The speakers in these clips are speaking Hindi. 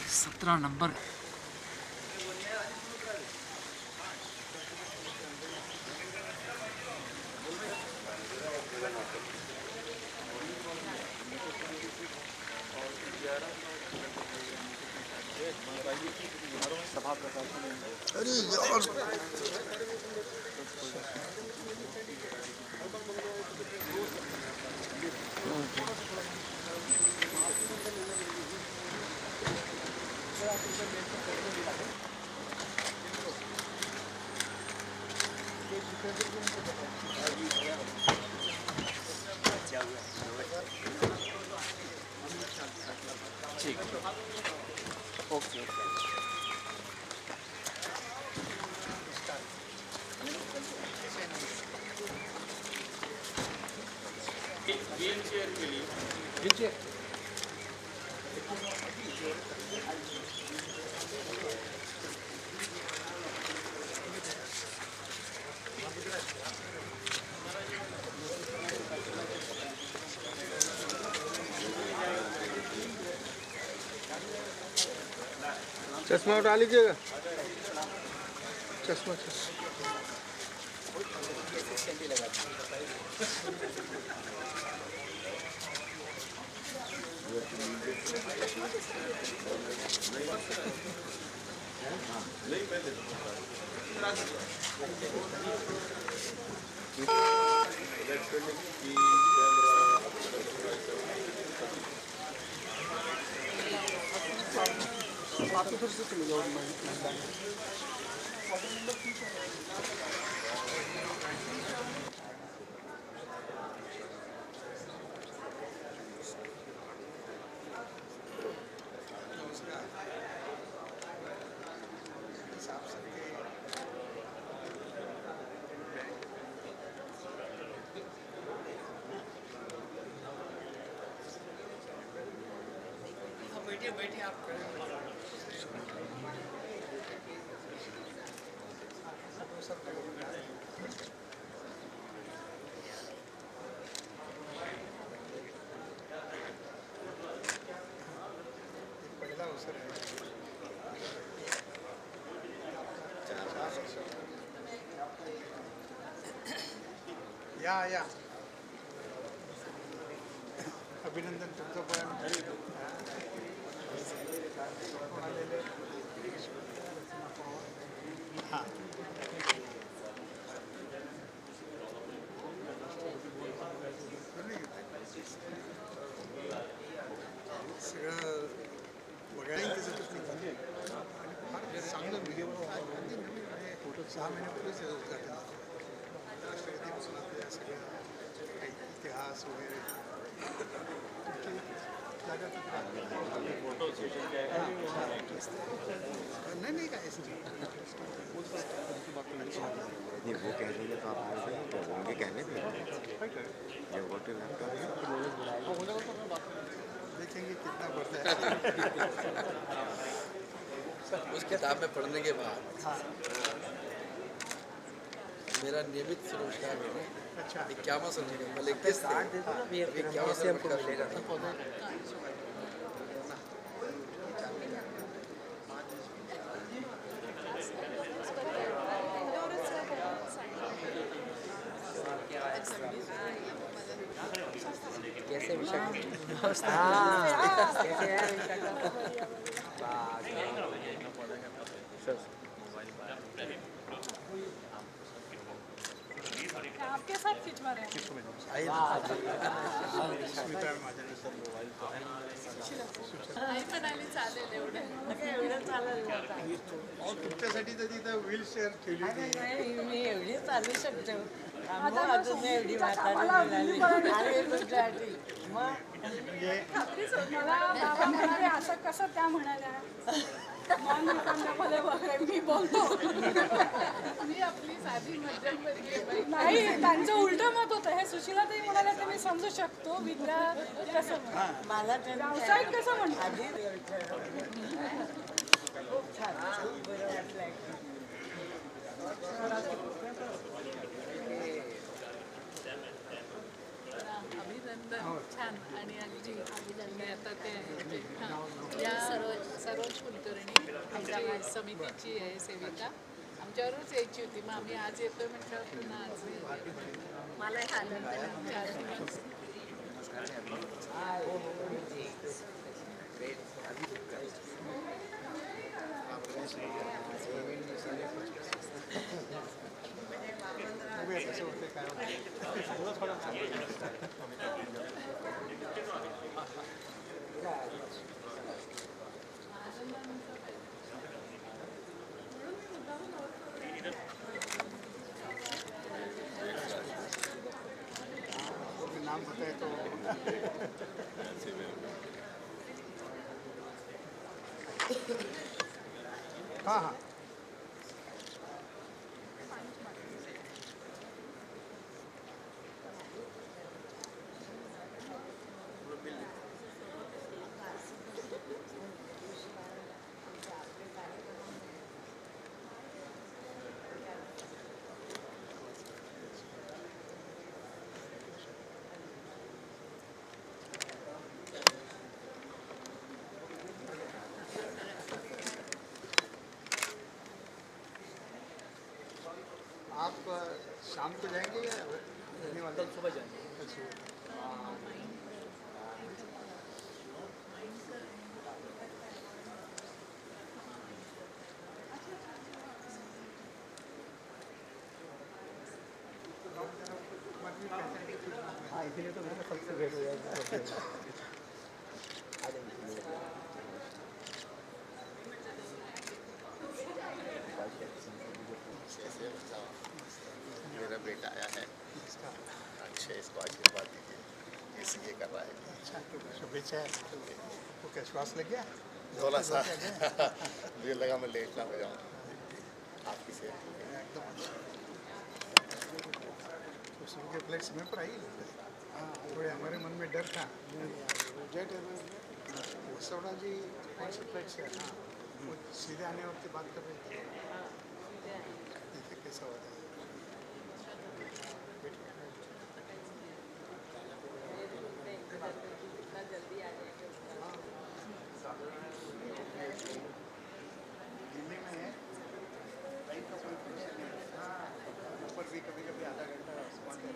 17 नंबर अरे यार ठीक ओके व्हील चेयर के लिए नीचे चश्मा उठा लीजिएगा चश्मा आप उधर से चले जाओ बैठिए बैठिए आप पहला अवसर है या अभिनंदन तुमचं पण हां सगळं बघायला त्याचं आणि फार चांगलं व्हिडिओ फोटो 6 महिन्यापूर्वीच उद्घाटन राष्ट्रपतीपासून आपल्या सगळ्या काही इतिहास वगैरे फोटो सेशन नहीं काय नहीं वो कह रही है तो आप उनके कहने पे जब वोटर लैपटॉप देखेंगे कितना बढ़ता है उस किताब में पढ़ने के बाद मेरा नियमित रोजगार है अच्छा 51 सब्जेक्ट है मतलब 21 से हमको मिलेगा कैसे विशाखा कैसे है आपके साथ खिंचवा रहे हैं आई म्हणाली चालेल एवढं तुमच्यासाठी तर तिथं व्हीलचेअर ठेवली होती मी एवढी चालू शकतो आता अजून एवढी मला उंची पडली. मग खात्रीच होती. मला बाबा म्हणाले असं कसं त्या म्हणाल्या मन निकांदामध्ये वगैरे मी बोलतो मी आपली साधी मध्यमवर्गीय बाई नाही त्यांचं उलटं मत होतं हे सुशीलाताई म्हणाल्या ते मी समजू शकतो विद्या कसं मला व्यावसायिक कसं म्हणतात आधी छान बरं वाटलं अभिनंदन छान आणि अगदी मी आता ते हां, या सरोज कुलकर्णी आमची समितीची आहे सेविका आमच्यावरच यायची होती मग आम्ही आज येतोय म्हटल्यावर पुन्हा आज मला आनंद आहे. बघूया कसं होते काय नाम बताए तो हाँ हाँ आप शाम को जाएंगे या रहने वाले कल सुबह जाएंगे हाँ इसीलिए तो मैंने सबसे भेंट हो जाएगा मेरा बेटा आया है अच्छे इसको आशीर्वाद दीजिए इसी ये कर रहा है अच्छा तो शुभेच्छा है तो क्या श्वास लग गया थोड़ा सा मुझे लगा मैं लेट ना हो जाऊँ आपकी सेहत एकदम तो शुरू के फ्लाइट समय पर आई हाँ थोड़े हमारे मन में डर था जेट वसवड़ा जी कौन सी फ्लाइट से हाँ वो सीधे आने वक्त की बात कर रहे थे देखिए कैसा होता है दिल्ली में है फ्लाइट का कोई फंक्शन नहीं है ऊपर भी कभी कभी आधा घंटा आसमान में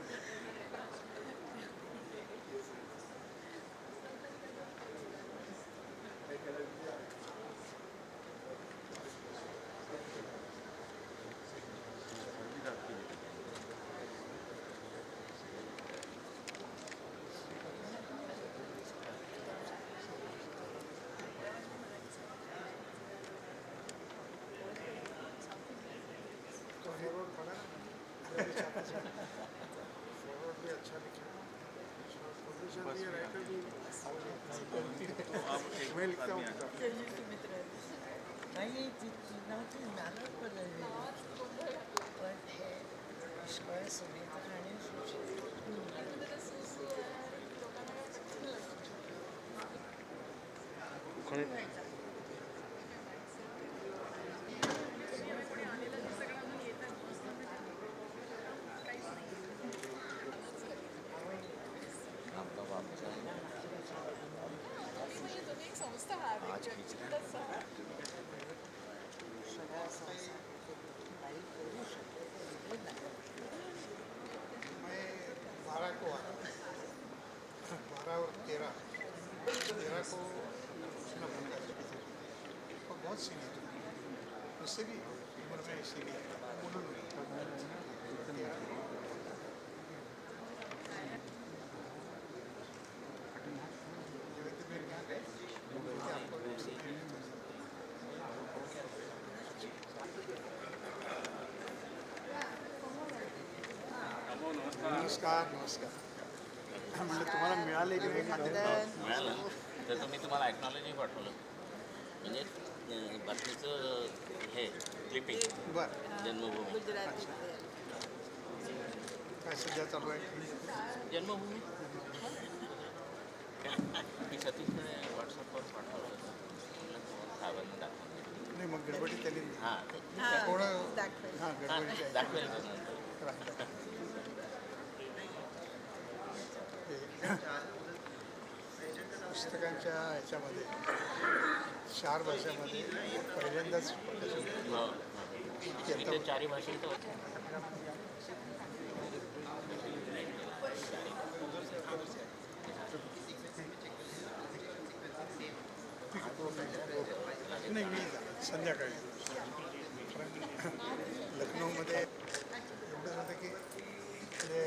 फॉरवर्ड पढ़ा फॉरवर्ड भी अच्छा लिखा पब्लिशर भी राइटर भी मैं लिखता हूँ नाही ती नव्हती मॅनर बनवलेली पण हे पुष्कळ सुनीता आणि तुम्ही एक संस्था आहात मैं 12 को आया 12 और 13 को सूचना बंद कर दी और बहुत सीनियर उससे भी उम्र में सीनियर नमस्कार नमस्कार म्हणलं तुम्हाला मिळाले की नाही खाते मिळालं तर तुम्ही तुम्हाला ॲक्नॉलॉजी पाठवलं म्हणजे बातमीचं हे क्लिपिंग बरं जन्मभूमी काय सध्या चालू आहे जन्मभूमी मी सतीशकडे व्हॉट्सअपवर पाठवलं होतं साहेबांना दाखवून नाही मग गडबडी त्यांनी हां थोडं हां गडबडी दाखवेल तो नंतर ते पुस्तकांच्या ह्याच्यामध्ये 4 भाषामध्ये पहिल्यांदाच प्रकाशन झालं. हो इथे 4 भाषेत होतं. नाही मी संध्याकाळी कारण लखनौमध्ये एवढं होतं की इथले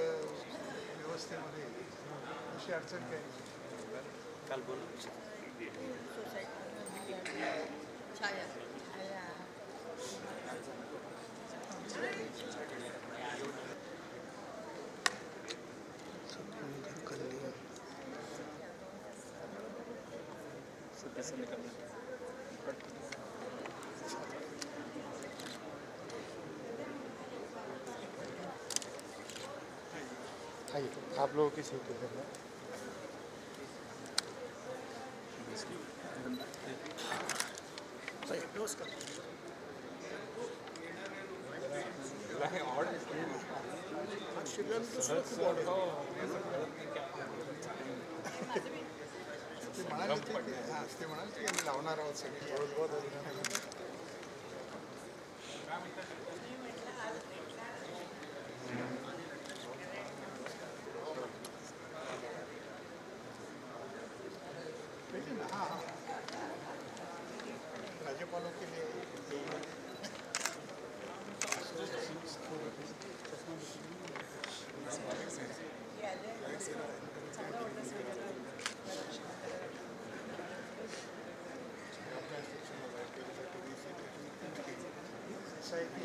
व्यवस्थेमध्ये अशी अडचण काही काल बोलू छाया आइए आप लोगों की सीट इधर है. ते म्हणाले ते म्हणाले की आम्ही लावणार आहोत सगळे. हाँ राज्यपालों के लिए ऐसा है कि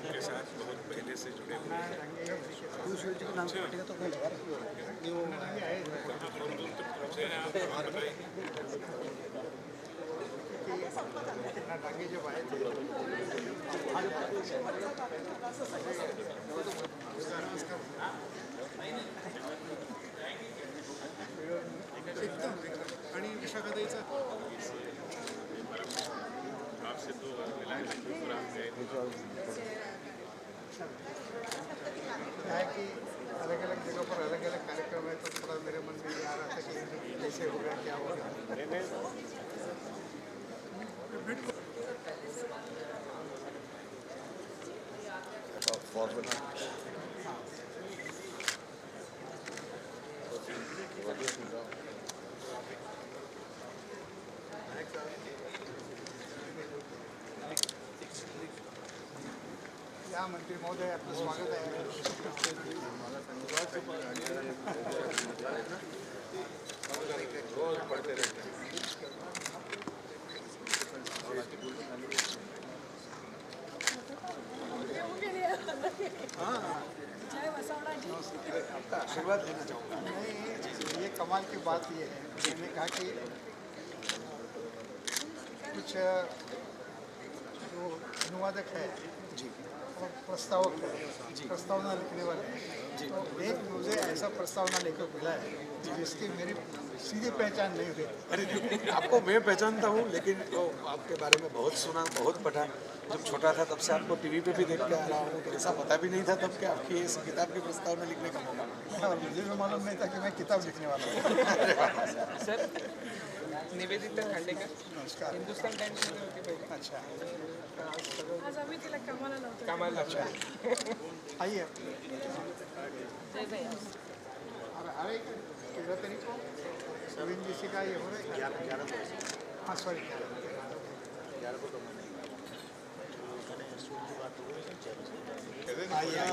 के साथ बहुत पहले से जुड़े हुए टांगे जब आए थे आणि विशाखाताईचा आपसे तो मिलाए प्रोग्राम गए क्या है कि अलग अलग जगह पर अलग अलग कार्यक्रम है तो थोड़ा मेरे मन में ये आ रहा था कि कैसे होगा क्या होगा. या मंत्री महोदय आपलं स्वागत आहे. रोज पढ़ते रहते हैं. जय वसवड़ाजी. आपका आशीर्वाद लेना चाहूँगा. नहीं ये कमाल की बात ये है मैंने कहा कि कुछ जो अनुवादक है और प्रस्तावक है प्रस्तावना लिखने वाले हैं तो एक मुझे ऐसा प्रस्तावना लेकर मिला है जिसकी मेरी सीधी पहचान नहीं हुई. अरे आपको मैं पहचानता हूँ लेकिन तो आपके बारे में बहुत सुना बहुत पढ़ा. जब छोटा था तब से आपको टीवी पे भी देख के आ रहा हूँ तो ऐसा पता भी नहीं था तब कि आपकी इस किताब की प्रस्तावना लिखने का मौका. और मुझे भी मालूम नहीं था कि मैं किताब लिखने वाला हूँ. सर निवेदिता खांडेकर नमस्कार. हिंदुस्तान टाइम्स मध्ये होती पहिले अच्छा आज आम्ही तिला कामाला लावतो. कामाला अच्छा आइए. जय भैया. अरे 13 तारीख को नवीन जी सी का ये हो रहा है 11 हाँ सॉरी 11 आइए.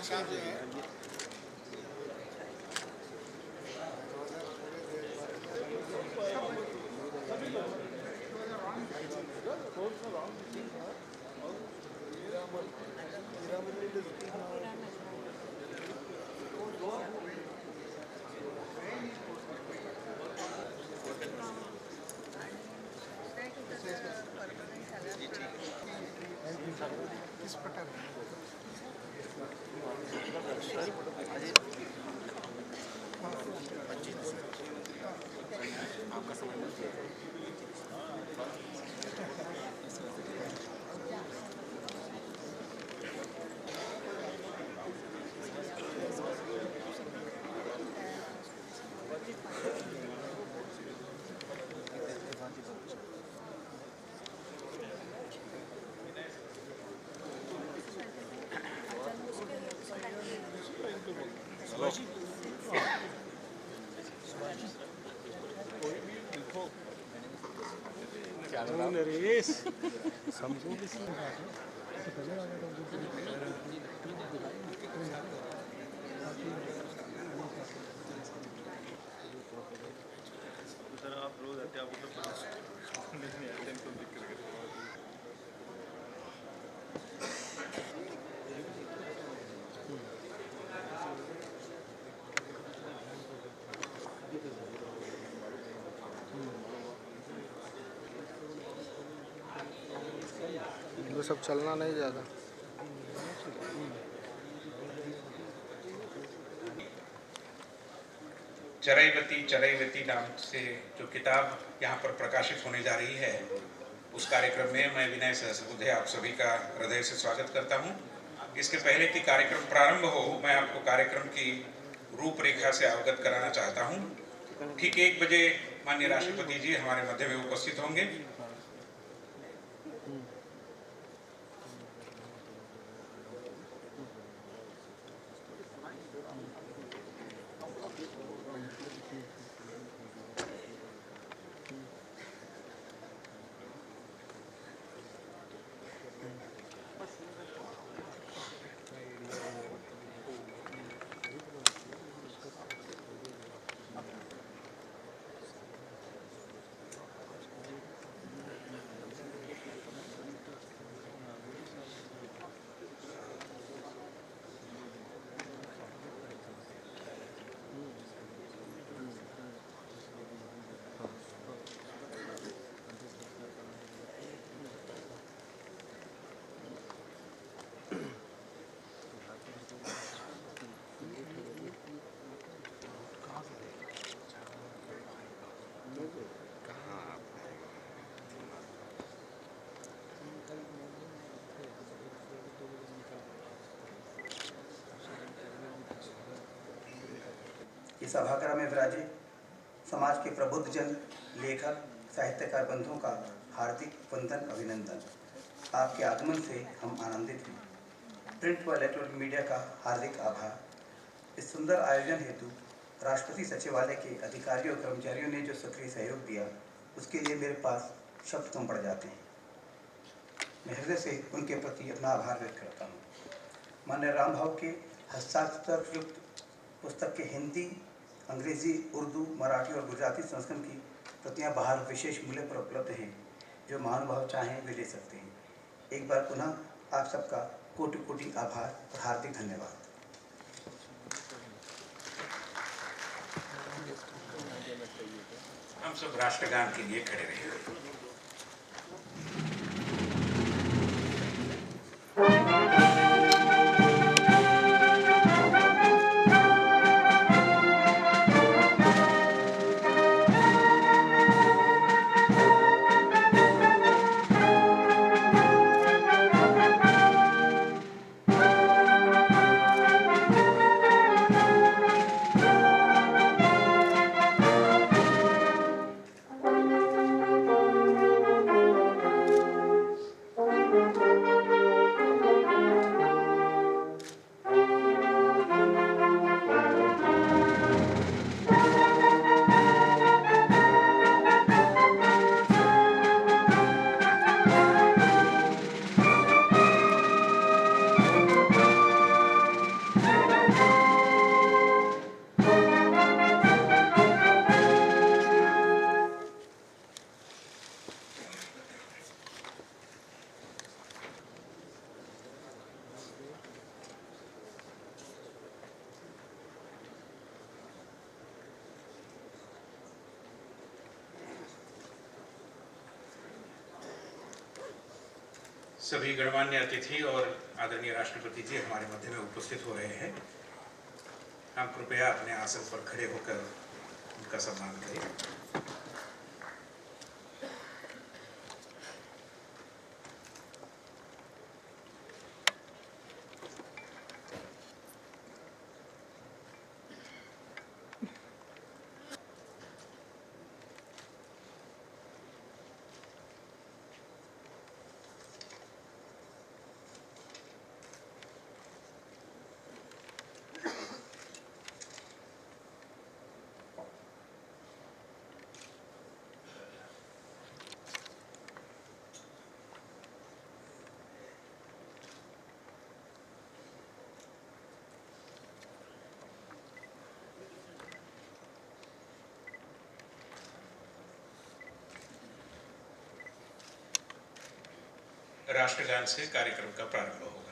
साहब जो है किस प्रकार वो सब चलना नहीं ज़्यादा। चरैवती नाम से जो किताब यहाँ पर प्रकाशित होने जा रही है, उस कार्यक्रम में मैं विनय सहस्रबुद्धे आप सभी का हृदय से स्वागत करता हूँ। इसके पहले कि कार्यक्रम प्रारंभ हो, मैं आपको कार्यक्रम की रूपरेखा से अवगत कराना चाहता हूँ। ठीक 1 बजे माननीय राष्ट्रपति जी हमारे मध्य में उपस्थित होंगे। इस सभागार में विराजे समाज के प्रबुद्ध जन, लेखक, साहित्यकार बंधुओं का हार्दिक वंदन, अभिनंदन। आपके आगमन से हम आनंदित हैं। प्रिंट व इलेक्ट्रॉनिक मीडिया का हार्दिक आभार। इस सुंदर आयोजन हेतु राष्ट्रपति सचिवालय के अधिकारियों और कर्मचारियों ने जो सक्रिय सहयोग दिया, उसके लिए मेरे पास शब्द कम पड़ जाते हैं। मैं हृदय से उनके प्रति अपना आभार व्यक्त करता हूँ। माननीय राम भाव के हस्ताक्षर युक्त पुस्तक के हिंदी, अंग्रेजी, उर्दू, मराठी और गुजराती संस्करण की प्रतियां बाहर विशेष मूल्य पर उपलब्ध हैं। जो महानुभाव चाहें वे ले सकते हैं। एक बार पुनः आप सबका कोटि कोटि आभार और हार्दिक धन्यवाद। हम सब राष्ट्रगान के लिए खड़े रहेंगे। सभी गणमान्य अतिथि और आदरणीय राष्ट्रपति जी हमारे मध्य में उपस्थित हो रहे हैं। हम कृपया अपने आसन पर खड़े होकर उनका सम्मान करें। राष्ट्रगान से कार्यक्रम का प्रारंभ होगा।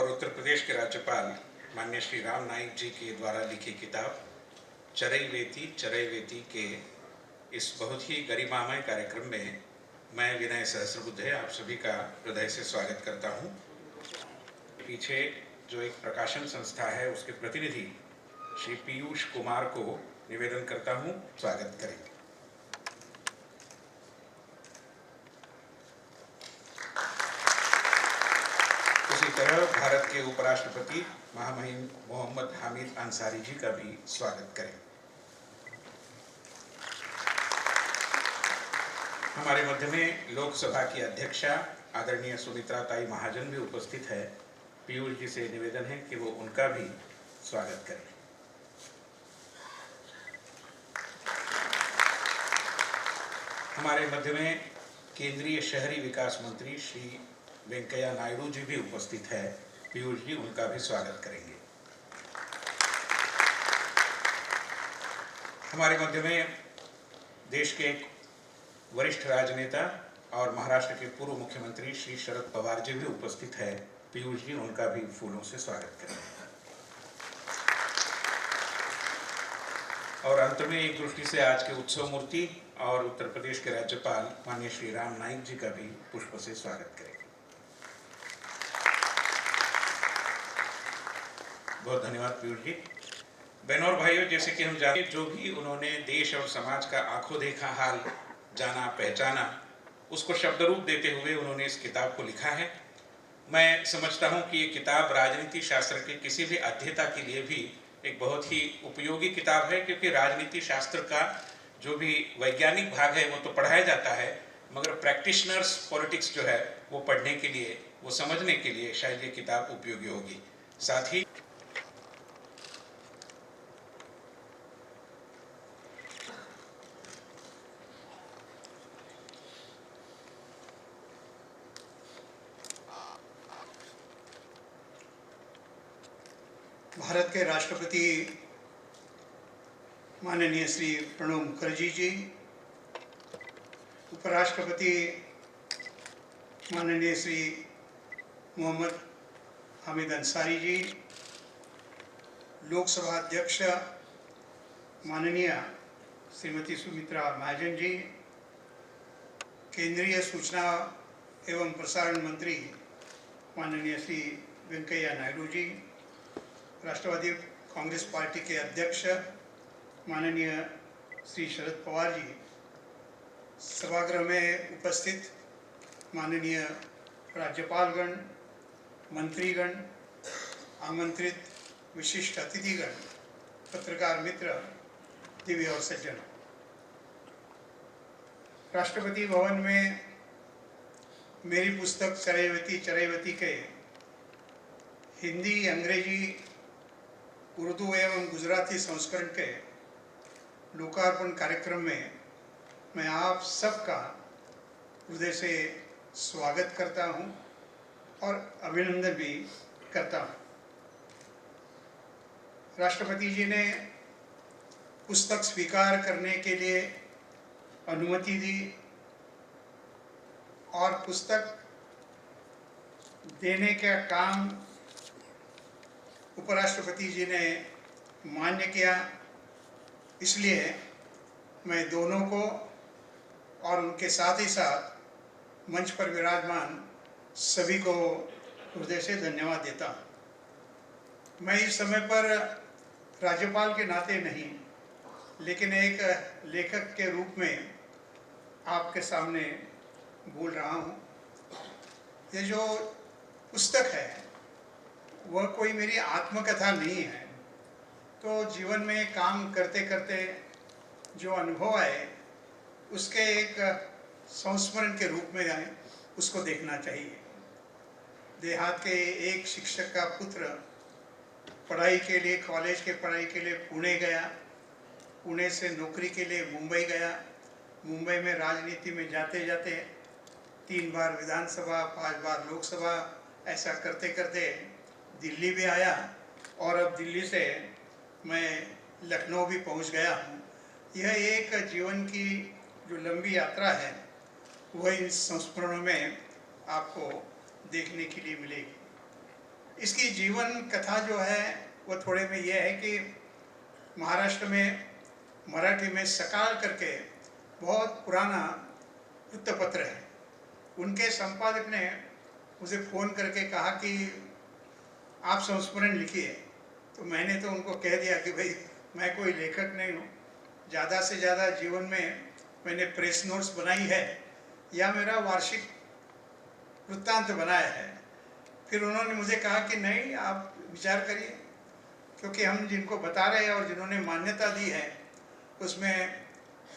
उत्तर प्रदेश के राज्यपाल माननीय श्री राम नाईक जी के द्वारा लिखी किताब चरैवेति के इस बहुत ही गरिमामय कार्यक्रम में मैं विनय सहस्रबुद्धे आप सभी का हृदय से स्वागत करता हूं। पीछे जो एक प्रकाशन संस्था है उसके प्रतिनिधि श्री पीयूष कुमार को निवेदन करता हूं, स्वागत करें। इसी तरह भारत के उपराष्ट्रपति महामहिम मोहम्मद हामिद अंसारी जी का भी स्वागत करें। हमारे मध्य में लोकसभा की अध्यक्षा आदरणीय सुमित्रा ताई महाजन भी उपस्थित है। पीयूष जी से निवेदन है कि वो उनका भी स्वागत करें। हमारे मध्य में केंद्रीय शहरी विकास मंत्री श्री वेंकैया नायडू जी भी उपस्थित है। पीयूष जी उनका भी स्वागत करेंगे। हमारे मध्य में देश के एक वरिष्ठ राजनेता और महाराष्ट्र के पूर्व मुख्यमंत्री श्री शरद पवार जी भी उपस्थित है। पीयूष जी उनका भी फूलों से स्वागत करेंगे। और अंत में एक दृष्टि से आज के उत्सव मूर्ति और उत्तर प्रदेश के राज्यपाल माननीय श्री राम नाईक जी का भी पुष्प से स्वागत करेंगे। बहुत धन्यवाद पीयूष जी। बहनों और भाइयों, जैसे कि हम जानते हैं, जो भी उन्होंने देश और समाज का आंखों देखा हाल जाना पहचाना, उसको शब्द रूप देते हुए उन्होंने इस किताब को लिखा है। मैं समझता हूं कि ये किताब राजनीति शास्त्र के किसी भी अध्येता के लिए भी एक बहुत ही उपयोगी किताब है, क्योंकि राजनीति शास्त्र का जो भी वैज्ञानिक भाग है वो तो पढ़ाया जाता है, मगर प्रैक्टिशनर्स पॉलिटिक्स जो है वो पढ़ने के लिए, वो समझने के लिए शायद ये किताब उपयोगी होगी। साथ ही भारत के राष्ट्रपति माननीय श्री प्रणब मुखर्जी जी, उपराष्ट्रपति माननीय श्री मोहम्मद हामिद अंसारी जी, लोकसभा अध्यक्ष माननीय श्रीमती सुमित्रा महाजन जी, केंद्रीय सूचना एवं प्रसारण मंत्री माननीय श्री वेंकैया नायडू जी, राष्ट्रवादी कांग्रेस पार्टी के अध्यक्ष माननीय श्री शरद पवार जी, सभागृह में उपस्थित माननीय राज्यपालगण, मंत्रीगण, आमंत्रित विशिष्ट अतिथिगण, पत्रकार मित्र, दिव्य और सज्जन, राष्ट्रपति भवन में मेरी पुस्तक चरैवती के हिंदी, अंग्रेजी, उर्दू एवं गुजराती संस्करण के लोकार्पण कार्यक्रम में मैं आप सबका हृदय से स्वागत करता हूं और अभिनंदन भी करता हूं। राष्ट्रपति जी ने पुस्तक स्वीकार करने के लिए अनुमति दी और पुस्तक देने का काम उपराष्ट्रपति जी ने मान्य किया। इसलिए मैं दोनों को और उनके साथ ही साथ मंच पर विराजमान सभी को हृदय से धन्यवाद देता हूँ। मैं इस समय पर राज्यपाल के नाते नहीं, लेकिन एक लेखक के रूप में आपके सामने बोल रहा हूँ। ये जो पुस्तक है वह कोई मेरी आत्मकथा नहीं है, तो जीवन में काम करते करते जो अनुभव आए उसके एक संस्मरण के रूप में आए, उसको देखना चाहिए। देहात के एक शिक्षक का पुत्र पढ़ाई के लिए, कॉलेज के पढ़ाई के लिए पुणे गया, पुणे से नौकरी के लिए मुंबई गया, मुंबई में राजनीति में जाते जाते 3 बार विधानसभा, 5 बार लोकसभा, ऐसा करते करते दिल्ली भी आया और अब दिल्ली से मैं लखनऊ भी पहुंच गया हूं। यह एक जीवन की जो लंबी यात्रा है वह इन संस्मरणों में आपको देखने के लिए मिलेगी। इसकी जीवन कथा जो है वह थोड़े में यह है कि महाराष्ट्र में मराठी में सकाळ करके बहुत पुराना वृत्तपत्र है, उनके संपादक ने मुझे फ़ोन करके कहा कि आप संस्मरण लिखिए। तो मैंने तो उनको कह दिया कि भाई मैं कोई लेखक नहीं हूँ, ज़्यादा से ज़्यादा जीवन में मैंने प्रेस नोट्स बनाई है या मेरा वार्षिक वृत्तांत बनाया है। फिर उन्होंने मुझे कहा कि नहीं, आप विचार करिए, क्योंकि हम जिनको बता रहे हैं और जिन्होंने मान्यता दी है उसमें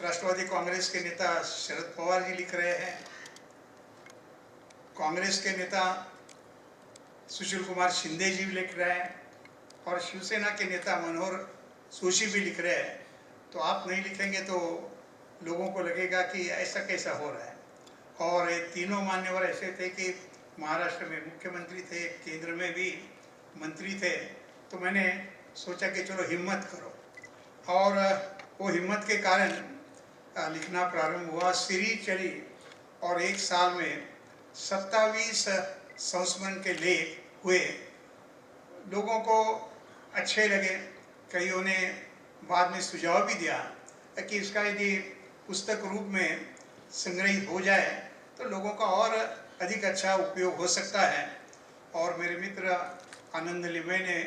राष्ट्रवादी कांग्रेस के नेता शरद पवार जी लिख रहे हैं, कांग्रेस के नेता सुशील कुमार शिंदे जी भी लिख रहे हैं और शिवसेना के नेता मनोहर जोशी भी लिख रहे हैं। तो आप नहीं लिखेंगे तो लोगों को लगेगा कि ऐसा कैसा हो रहा है। और ये तीनों मान्यवर ऐसे थे कि महाराष्ट्र में मुख्यमंत्री थे, केंद्र में भी मंत्री थे। तो मैंने सोचा कि चलो हिम्मत करो, और वो हिम्मत के कारण लिखना प्रारंभ हुआ। सीरीज चली और 1 साल में 27 संस्मरण के लेख हुए। लोगों को अच्छे लगे, कईयों ने बाद में सुझाव भी दिया कि इसका यदि पुस्तक रूप में संग्रहित हो जाए तो लोगों का और अधिक अच्छा उपयोग हो सकता है। और मेरे मित्र आनंद लिमये ने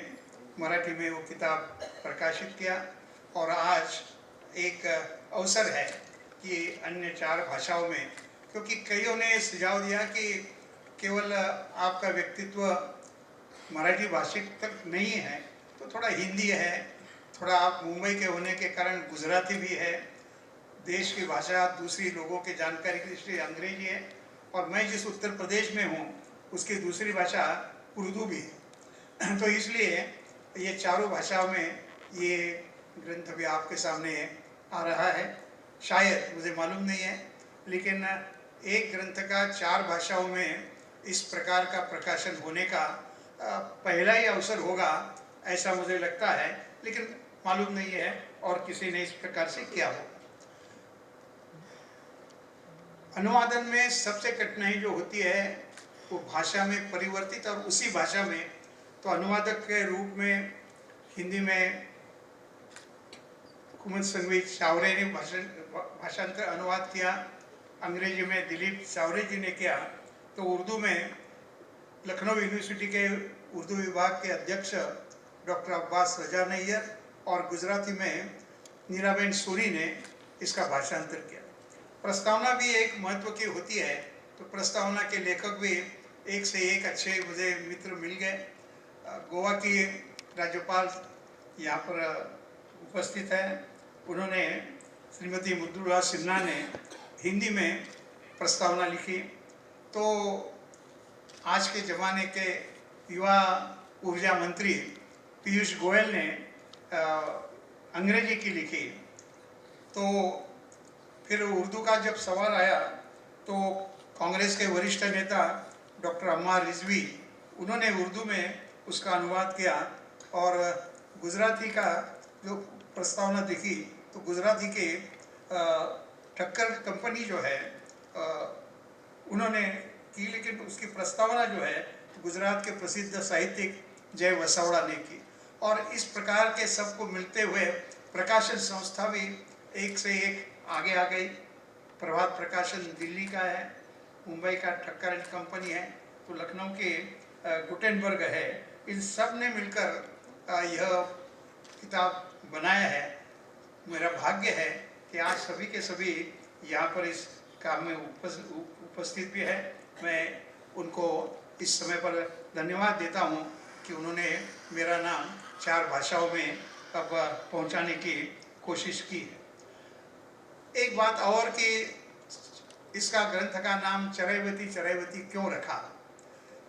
मराठी में वो किताब प्रकाशित किया और आज एक अवसर है कि अन्य 4 भाषाओं में, क्योंकि कईयों ने सुझाव दिया कि केवल आपका व्यक्तित्व मराठी भाषिक तक नहीं है, तो थोड़ा हिंदी है, थोड़ा आप मुंबई के होने के कारण गुजराती भी है, देश की भाषा दूसरी लोगों के जानकारी की दृष्टि अंग्रेजी है, और मैं जिस उत्तर प्रदेश में हूँ उसकी दूसरी भाषा उर्दू भी है। तो इसलिए ये चारों भाषाओं में ये ग्रंथ भी आपके सामने आ रहा है। शायद, मुझे मालूम नहीं है, लेकिन एक ग्रंथ का 4 भाषाओं में इस प्रकार का प्रकाशन होने का पहला ही अवसर होगा, ऐसा मुझे लगता है, लेकिन मालूम नहीं है और किसी ने इस प्रकार से किया हो। अनुवादन में सबसे कठिनाई जो होती है वो भाषा में परिवर्तित, और उसी भाषा में तो अनुवादक के रूप में हिंदी में कुमुद संघवी चावरे ने भाषांतर अनुवाद किया, अंग्रेजी में दिलीप चावरे जी ने किया, तो उर्दू में लखनऊ यूनिवर्सिटी के उर्दू विभाग के अध्यक्ष डॉक्टर अब्बास रजा नैयर और गुजराती में नीराबेन सूरी ने इसका भाषांतर किया। प्रस्तावना भी एक महत्व की होती है, तो प्रस्तावना के लेखक भी एक से एक अच्छे मुझे मित्र मिल गए। गोवा की राज्यपाल यहाँ पर उपस्थित हैं। उन्होंने श्रीमती मृदुला सिन्हा ने हिंदी में प्रस्तावना लिखी। तो आज के ज़माने के युवा ऊर्जा मंत्री पीयूष गोयल ने अंग्रेजी की लिखी। तो फिर उर्दू का जब सवाल आया तो कांग्रेस के वरिष्ठ नेता डॉक्टर अम्मार रिजवी उन्होंने उर्दू में उसका अनुवाद किया और गुजराती का जो प्रस्तावना दिखी तो गुजराती के ठक्कर कंपनी जो है उन्होंने की, लेकिन उसकी प्रस्तावना जो है गुजरात के प्रसिद्ध साहित्यिक जय वसावड़ा ने की। और इस प्रकार के सबको मिलते हुए प्रकाशन संस्था भी एक से एक आगे आ गई। प्रभात प्रकाशन दिल्ली का है, मुंबई का ठक्कर एंड कंपनी है, तो लखनऊ के गुटेनबर्ग है। इन सब ने मिलकर यह किताब बनाया है। मेरा भाग्य है कि आज सभी के सभी यहाँ पर इस काम में उपस्थित भी है। मैं उनको इस समय पर धन्यवाद देता हूँ कि उन्होंने मेरा नाम 4 भाषाओं में अब पहुँचाने की कोशिश की है। एक बात और कि इसका ग्रंथ का नाम चरैवती चरैवती क्यों रखा,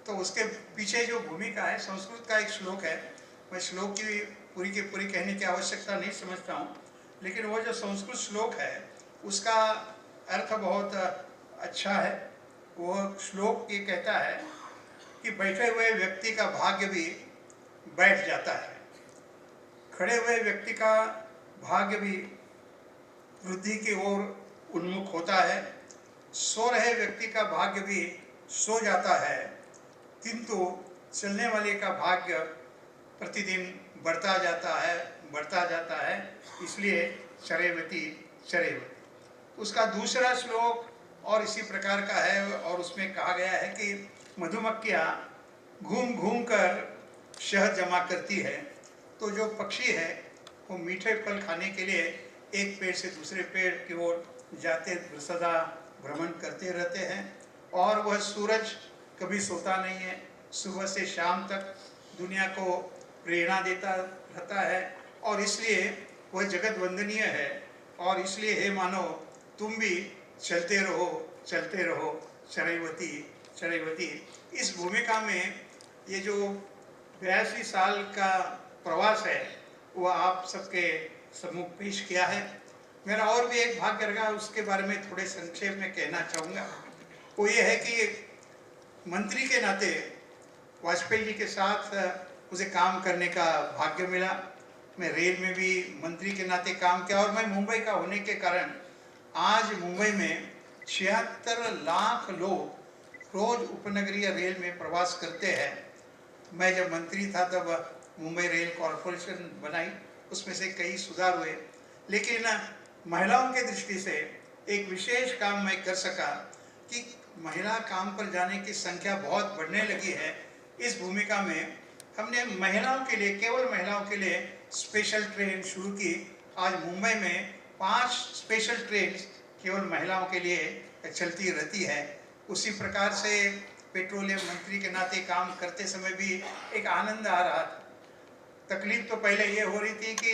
तो उसके पीछे जो भूमिका है, संस्कृत का एक श्लोक है। मैं श्लोक की पूरी कहने की आवश्यकता नहीं समझता हूँ, लेकिन वो जो संस्कृत श्लोक है उसका अर्थ बहुत अच्छा है। वो श्लोक ये कहता है कि बैठे हुए व्यक्ति का भाग्य भी बैठ जाता है, खड़े हुए व्यक्ति का भाग्य भी वृद्धि की ओर उन्मुख होता है, सो रहे व्यक्ति का भाग्य भी सो जाता है, किंतु चलने वाले का भाग्य प्रतिदिन बढ़ता जाता है। इसलिए चरैवती चरैवती। उसका दूसरा श्लोक और इसी प्रकार का है और उसमें कहा गया है कि मधुमक्खियाँ घूम घूम कर शहद जमा करती है, तो जो पक्षी है वो मीठे फल खाने के लिए एक पेड़ से दूसरे पेड़ की ओर जाते सदा भ्रमण करते रहते हैं। और वह सूरज कभी सोता नहीं है, सुबह से शाम तक दुनिया को प्रेरणा देता रहता है और इसलिए वह जगत वंदनीय है। और इसलिए हे मानो तुम भी चलते रहो चरैवती चरैवती। इस भूमिका में ये जो 82 साल का प्रवास है वो आप सबके सम्मुख पेश किया है। मेरा और भी एक भाग्य रहा, उसके बारे में थोड़े संक्षेप में कहना चाहूँगा। वो ये है कि मंत्री के नाते वाजपेयी जी के साथ मुझे काम करने का भाग्य मिला। मैं रेल में भी मंत्री के नाते काम किया और मैं मुंबई का होने के कारण आज मुंबई में 76 लाख लोग रोज उपनगरीय रेल में प्रवास करते हैं। मैं जब मंत्री था तब मुंबई रेल कॉरपोरेशन बनाई, उसमें से कई सुधार हुए, लेकिन महिलाओं के दृष्टि से एक विशेष काम मैं कर सका कि महिला काम पर जाने की संख्या बहुत बढ़ने लगी है। इस भूमिका में हमने महिलाओं के लिए, केवल महिलाओं के लिए स्पेशल ट्रेन शुरू की। आज मुंबई में 5 स्पेशल ट्रेन केवल महिलाओं के लिए चलती रहती है। उसी प्रकार से पेट्रोलियम मंत्री के नाते काम करते समय भी एक आनंद आ रहा था। तकलीफ तो पहले ये हो रही थी कि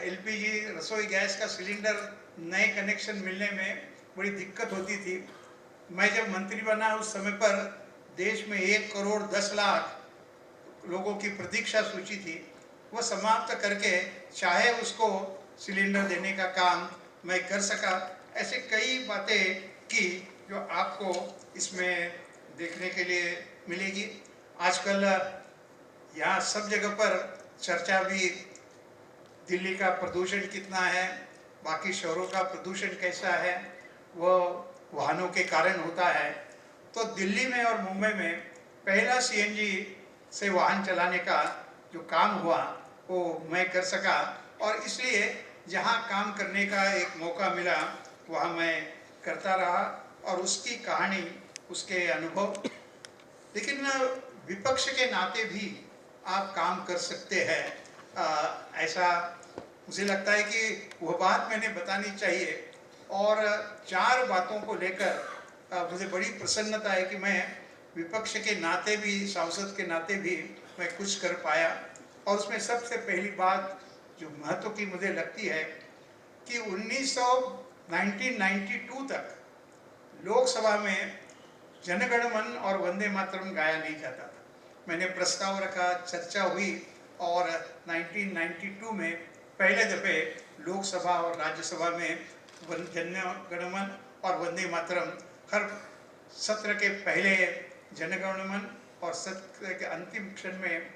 एलपीजी रसोई गैस का सिलेंडर नए कनेक्शन मिलने में बड़ी दिक्कत होती थी। मैं जब मंत्री बना उस समय पर देश में 1 करोड़ 10 लाख लोगों की प्रतीक्षा सूची थी, वो समाप्त करके चाहे उसको सिलेंडर देने का काम मैं कर सका। ऐसे कई बातें की जो आपको इसमें देखने के लिए मिलेगी। आजकल यहाँ सब जगह पर चर्चा भी दिल्ली का प्रदूषण कितना है, बाकी शहरों का प्रदूषण कैसा है, वो वाहनों के कारण होता है। तो दिल्ली में और मुंबई में पहला सीएनजी से वाहन चलाने का जो काम हुआ वो मैं कर सका और इसलिए जहाँ काम करने का एक मौका मिला वहाँ मैं करता रहा और उसकी कहानी, उसके अनुभव। लेकिन विपक्ष के नाते भी आप काम कर सकते हैं, ऐसा मुझे लगता है कि वह बात मैंने बतानी चाहिए। और 4 बातों को लेकर मुझे बड़ी प्रसन्नता है कि मैं विपक्ष के नाते भी, सांसद के नाते भी मैं कुछ कर पाया। और उसमें सबसे पहली बात जो महत्व की मुझे लगती है कि 1992 तक लोकसभा में जनगण मन और वंदे मातरम गाया नहीं जाता था। मैंने प्रस्ताव रखा, चर्चा हुई और 1992 में पहले दफे लोकसभा और राज्यसभा में जनगण मन और वंदे मातरम हर सत्र के पहले जनगण मन और सत्र के अंतिम क्षण में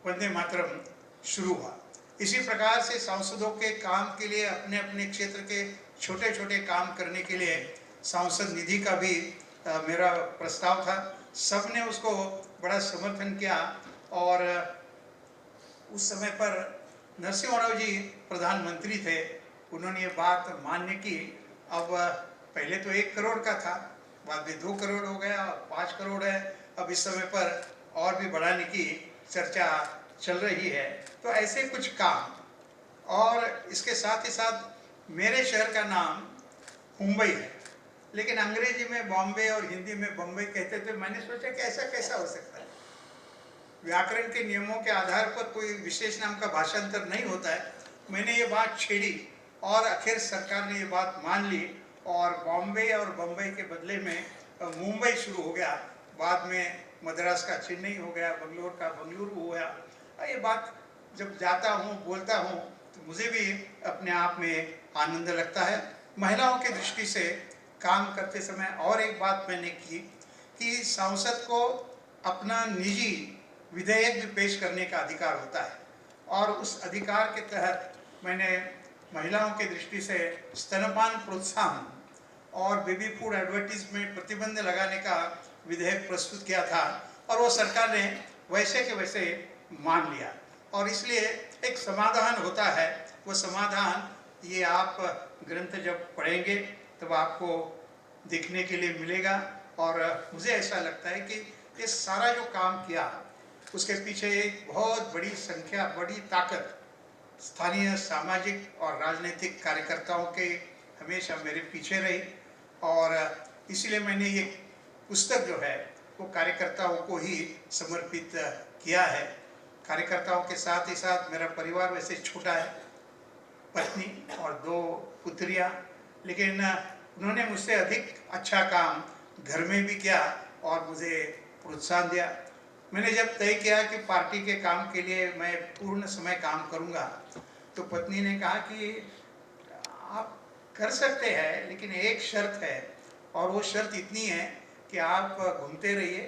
वंदे मातरम शुरू हुआ। इसी प्रकार से सांसदों के काम के लिए अपने अपने क्षेत्र के छोटे छोटे काम करने के लिए सांसद निधि का भी मेरा प्रस्ताव था। सबने उसको बड़ा समर्थन किया और उस समय पर नरसिंह राव जी प्रधानमंत्री थे, उन्होंने ये बात मान्य की। अब पहले तो 1 करोड़ का था, बाद में 2 करोड़ हो गया, 5 करोड़ है। अब इस समय पर और भी बढ़ाने की चर्चा चल रही है। तो ऐसे कुछ काम, और इसके साथ ही साथ मेरे शहर का नाम मुंबई है, लेकिन अंग्रेजी में बॉम्बे और हिंदी में बम्बई कहते थे। मैंने सोचा कि ऐसा कैसा हो सकता है, व्याकरण के नियमों के आधार पर कोई विशेष नाम का भाषांतर नहीं होता है। मैंने ये बात छेड़ी और आखिर सरकार ने ये बात मान ली और बॉम्बे और बम्बई के बदले में मुंबई शुरू हो गया। बाद में मद्रास का चेन्नई हो गया, बंगलोर का बंगलुरु हो गया। ये बात जब जाता हूँ, बोलता हूँ, तो मुझे भी अपने आप में आनंद लगता है। महिलाओं की दृष्टि से काम करते समय और एक बात मैंने की कि सांसद को अपना निजी विधेयक भी पेश करने का अधिकार होता है, और उस अधिकार के तहत मैंने महिलाओं की दृष्टि से स्तनपान प्रोत्साहन और बेबी फूड एडवर्टीजमेंट प्रतिबंध लगाने का विधेयक प्रस्तुत किया था, और वो सरकार ने वैसे के वैसे मान लिया। और इसलिए एक समाधान होता है, वो समाधान ये आप ग्रंथ जब पढ़ेंगे तब आपको देखने के लिए मिलेगा। और मुझे ऐसा लगता है कि ये सारा जो काम किया उसके पीछे एक बहुत बड़ी संख्या, बड़ी ताकत स्थानीय सामाजिक और राजनीतिक कार्यकर्ताओं के हमेशा मेरे पीछे रही। और इसलिए मैंने ये पुस्तक जो है वो कार्यकर्ताओं को ही समर्पित किया है। कार्यकर्ताओं के साथ ही साथ मेरा परिवार वैसे छोटा है, पत्नी और 2 पुत्रियां, लेकिन उन्होंने मुझसे अधिक अच्छा काम घर में भी किया और मुझे प्रोत्साहन दिया। मैंने जब तय किया कि पार्टी के काम के लिए मैं पूर्ण समय काम करूंगा, तो पत्नी ने कहा कि आप कर सकते हैं, लेकिन एक शर्त है, और वो शर्त इतनी है कि आप घूमते रहिए,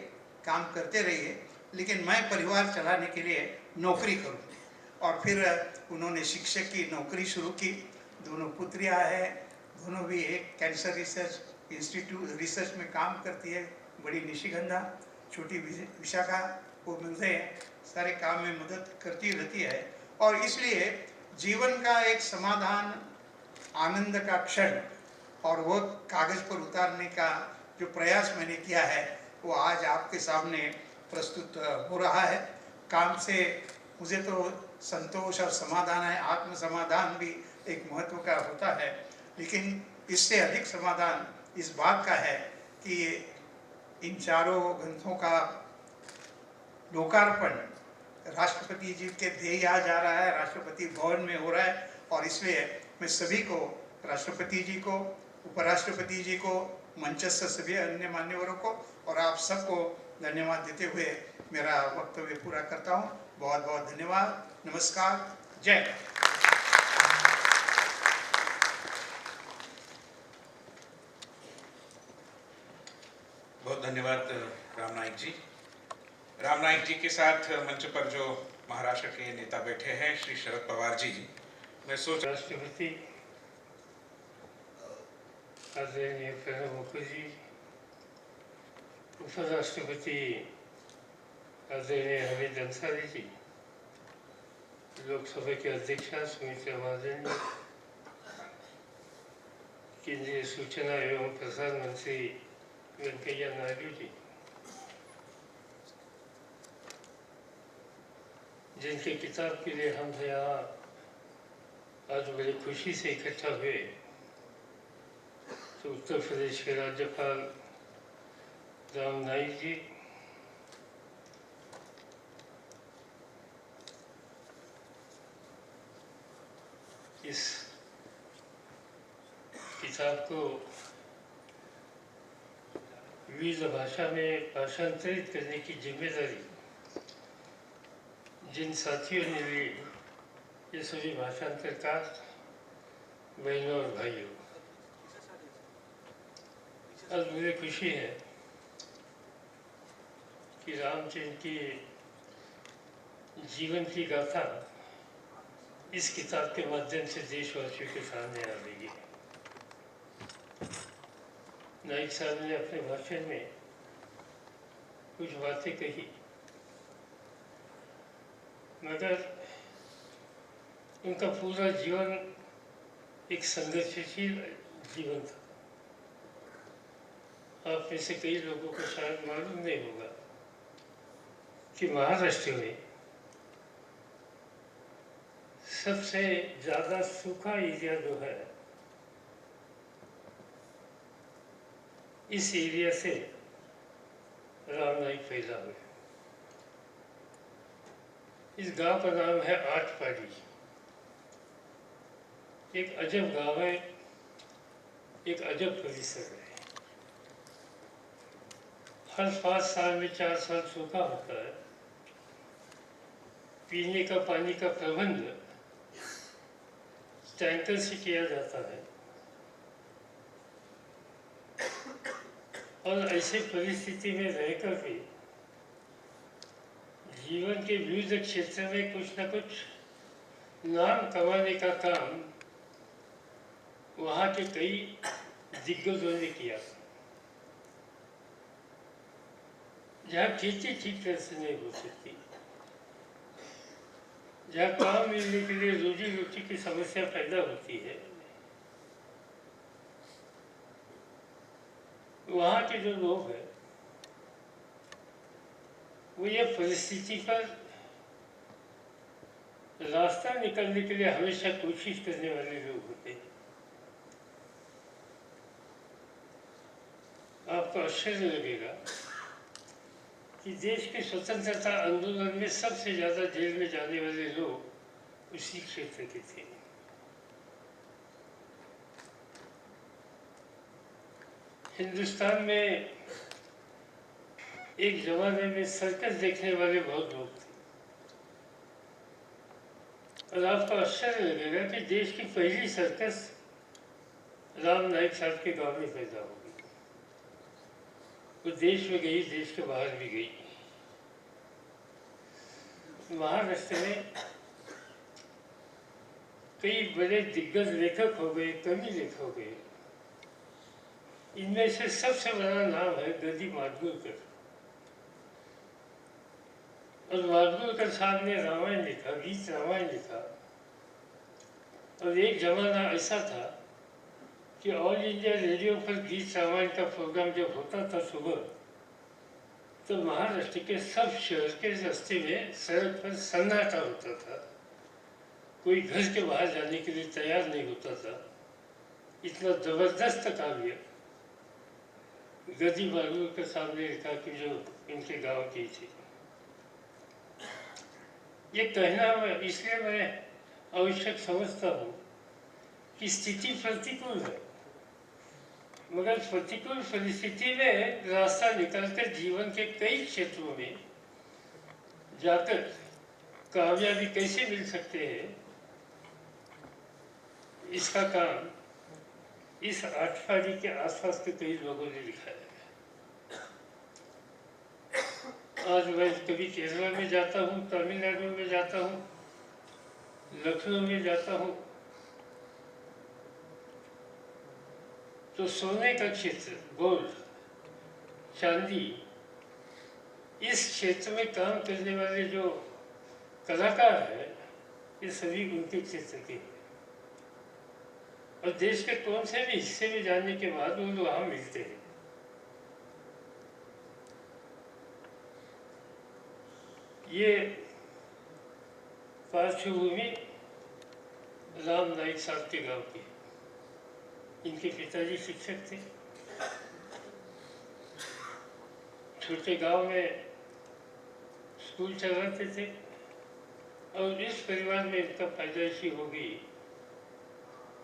काम करते रहिए, लेकिन मैं परिवार चलाने के लिए नौकरी करूँगी। और फिर उन्होंने शिक्षक की नौकरी शुरू की। 2 पुत्रियाँ हैं, दोनों भी एक कैंसर रिसर्च इंस्टीट्यूट रिसर्च में काम करती है, बड़ी निशिगंधा, छोटी विशाखा, वो मुझे सारे काम में मदद करती रहती है। और इसलिए जीवन का एक समाधान, आनंद का क्षण और वो कागज पर उतारने का जो प्रयास मैंने किया है वो आज आपके सामने प्रस्तुत हो रहा है। काम से मुझे तो संतोष और समाधान है, आत्म समाधान भी एक महत्व का होता है, लेकिन इससे अधिक समाधान इस बात का है कि इन चारों ग्रंथों का लोकार्पण राष्ट्रपति जी के देह आ जा रहा है, राष्ट्रपति भवन में हो रहा है। और इसलिए मैं सभी को, राष्ट्रपति जी को, उपराष्ट्रपति जी को, मंचस्थ सभी अन्य मान्यवरों को और आप सबको धन्यवाद देते हुए मेरा वक्तव्य पूरा करता हूँ। बहुत बहुत धन्यवाद, नमस्कार, जय हिंद। बहुत धन्यवाद राम नाईक जी। राम नाईक जी के साथ मंच पर जो महाराष्ट्र के नेता बैठे हैं, श्री शरद पवार जी, मैं सोच राष्ट्रपति आदरणीय प्रणब मुखर्जी, उपराष्ट्रपति आदरणीय हमीद अंसारी जी, लोकसभा के अध्यक्षा सुमित्रा महाजन जी, केंद्रीय सूचना एवं प्रसारण मंत्री वेंकैया नायडू जी, जिनके किताब के लिए हम यहाँ आज बड़ी खुशी से इकट्ठा हुए, तो उत्तर प्रदेश के राज्यपाल राम नाईक जी, किताब को विविध भाषा में भाषांतरित करने की जिम्मेदारी जिन साथियों ने ली, ये सभी भाषांतरकार बहनों और भाइयों, आज मुझे खुशी है कि रामचंद्र की जीवन की गाथा इस किताब के माध्यम से देशवासियों के सामने आ रही है। नाइक साहब ने अपने भाषण में कुछ बातें कही, मगर उनका पूरा जीवन एक संघर्षशील जीवन था। आप में से कई लोगों को शायद मालूम नहीं होगा कि महाराष्ट्र में सबसे ज़्यादा सूखा एरिया जो है, इस एरिया से राम नाईक पैदा हुए। इस गांव का नाम है आठपाड़ी। एक अजब गांव है, एक अजब परिसर है। हर 5 साल में 4 साल सूखा होता है। पीने का पानी का प्रबंध टैंकर से किया जाता है और ऐसे परिस्थिति में रहकर भी जीवन के विविध क्षेत्र में कुछ न कुछ नाम कमाने का काम वहाँ के कई दिग्गजों ने किया। जहाँ खेती ठीक तरह से नहीं हो सकती, जहाँ काम मिलने के लिए रोजी रोटी की समस्या पैदा होती है, वहाँ के जो लोग हैं वो ये परिस्थिति पर रास्ता निकालने के लिए हमेशा कोशिश करने वाले लोग होते हैं। आपको आश्चर्य लगेगा कि देश के स्वतंत्रता आंदोलन में सबसे ज़्यादा जेल में जाने वाले लोग उसी क्षेत्र के थे। हिंदुस्तान में एक जमाने में सर्कस देखने वाले बहुत लोग थे और आपको आश्चर्य लगेगा कि देश की पहली सर्कस राम नाईक साहब के गांव में पैदा हो गई। वो देश में गई, देश के बाहर भी गई। महाराष्ट्र में कई बड़े दिग्गज लेखक हो गए, कवि लेखक हो गए। इनमें से सबसे बड़ा नाम है गदी माडगुळकर। और माडगुळकर साहब ने रामायण लिखा, गीत रामायण लिखा। और एक जमाना ऐसा था कि ऑल इंडिया रेडियो पर गीत रामायण का प्रोग्राम जब होता था सुबह, तो महाराष्ट्र के सब शहर के रास्ते में सड़क पर सन्नाटा होता था। कोई घर के बाहर जाने के लिए तैयार नहीं होता था। इतना जबरदस्त काव्य गदी माडगुळकर साहब ने लिखा कि जो इनके गांव की थी। ये कहना इसलिए मैं आवश्यक समझता हूँ कि स्थिति प्रतिकूल है, मगर प्रतिकूल परिस्थिति में रास्ता निकालकर जीवन के कई क्षेत्रों में जाकर कामयाबी कैसे मिल सकते हैं, इसका काम इस आठपाड़ी के आसपास के कई लोगों ने लिखा है। आज मैं कभी केरला में जाता हूँ, तमिलनाडु में जाता हूँ, लखनऊ में जाता हूँ, तो सोने का क्षेत्र, गोल्ड, चांदी, इस क्षेत्र में काम करने वाले जो कलाकार हैं, ये सभी उनके क्षेत्र के हैं। और देश के कौन से भी हिस्से में जाने के बाद वो लोग वहाँ मिलते हैं। ये पार्श्वभूमि राम नाईक साहब के गांव की है। इनके पिताजी शिक्षक थे। छोटे गांव में स्कूल चलाते थे और इस परिवार में इनका पैदाइशी हो गई,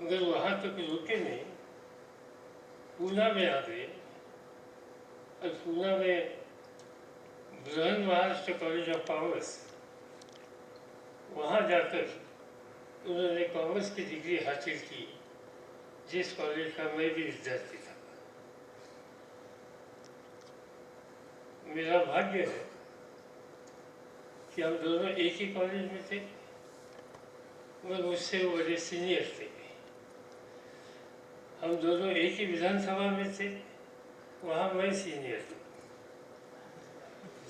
मगर वहाँ तक रुके नहीं पूना में आ गए और पूना में Brihan Maharashtra college of commerce, वहाँ जाकर उन्होंने कॉमर्स की डिग्री हासिल की, जिस कॉलेज का मैं भी विद्यार्थी था। मेरा भाग्य है कि हम दोनों एक ही कॉलेज में थे और मुझसे वो बड़े सीनियर थे। हम दोनों एक ही विधानसभा में थे, वहाँ मैं सीनियर था।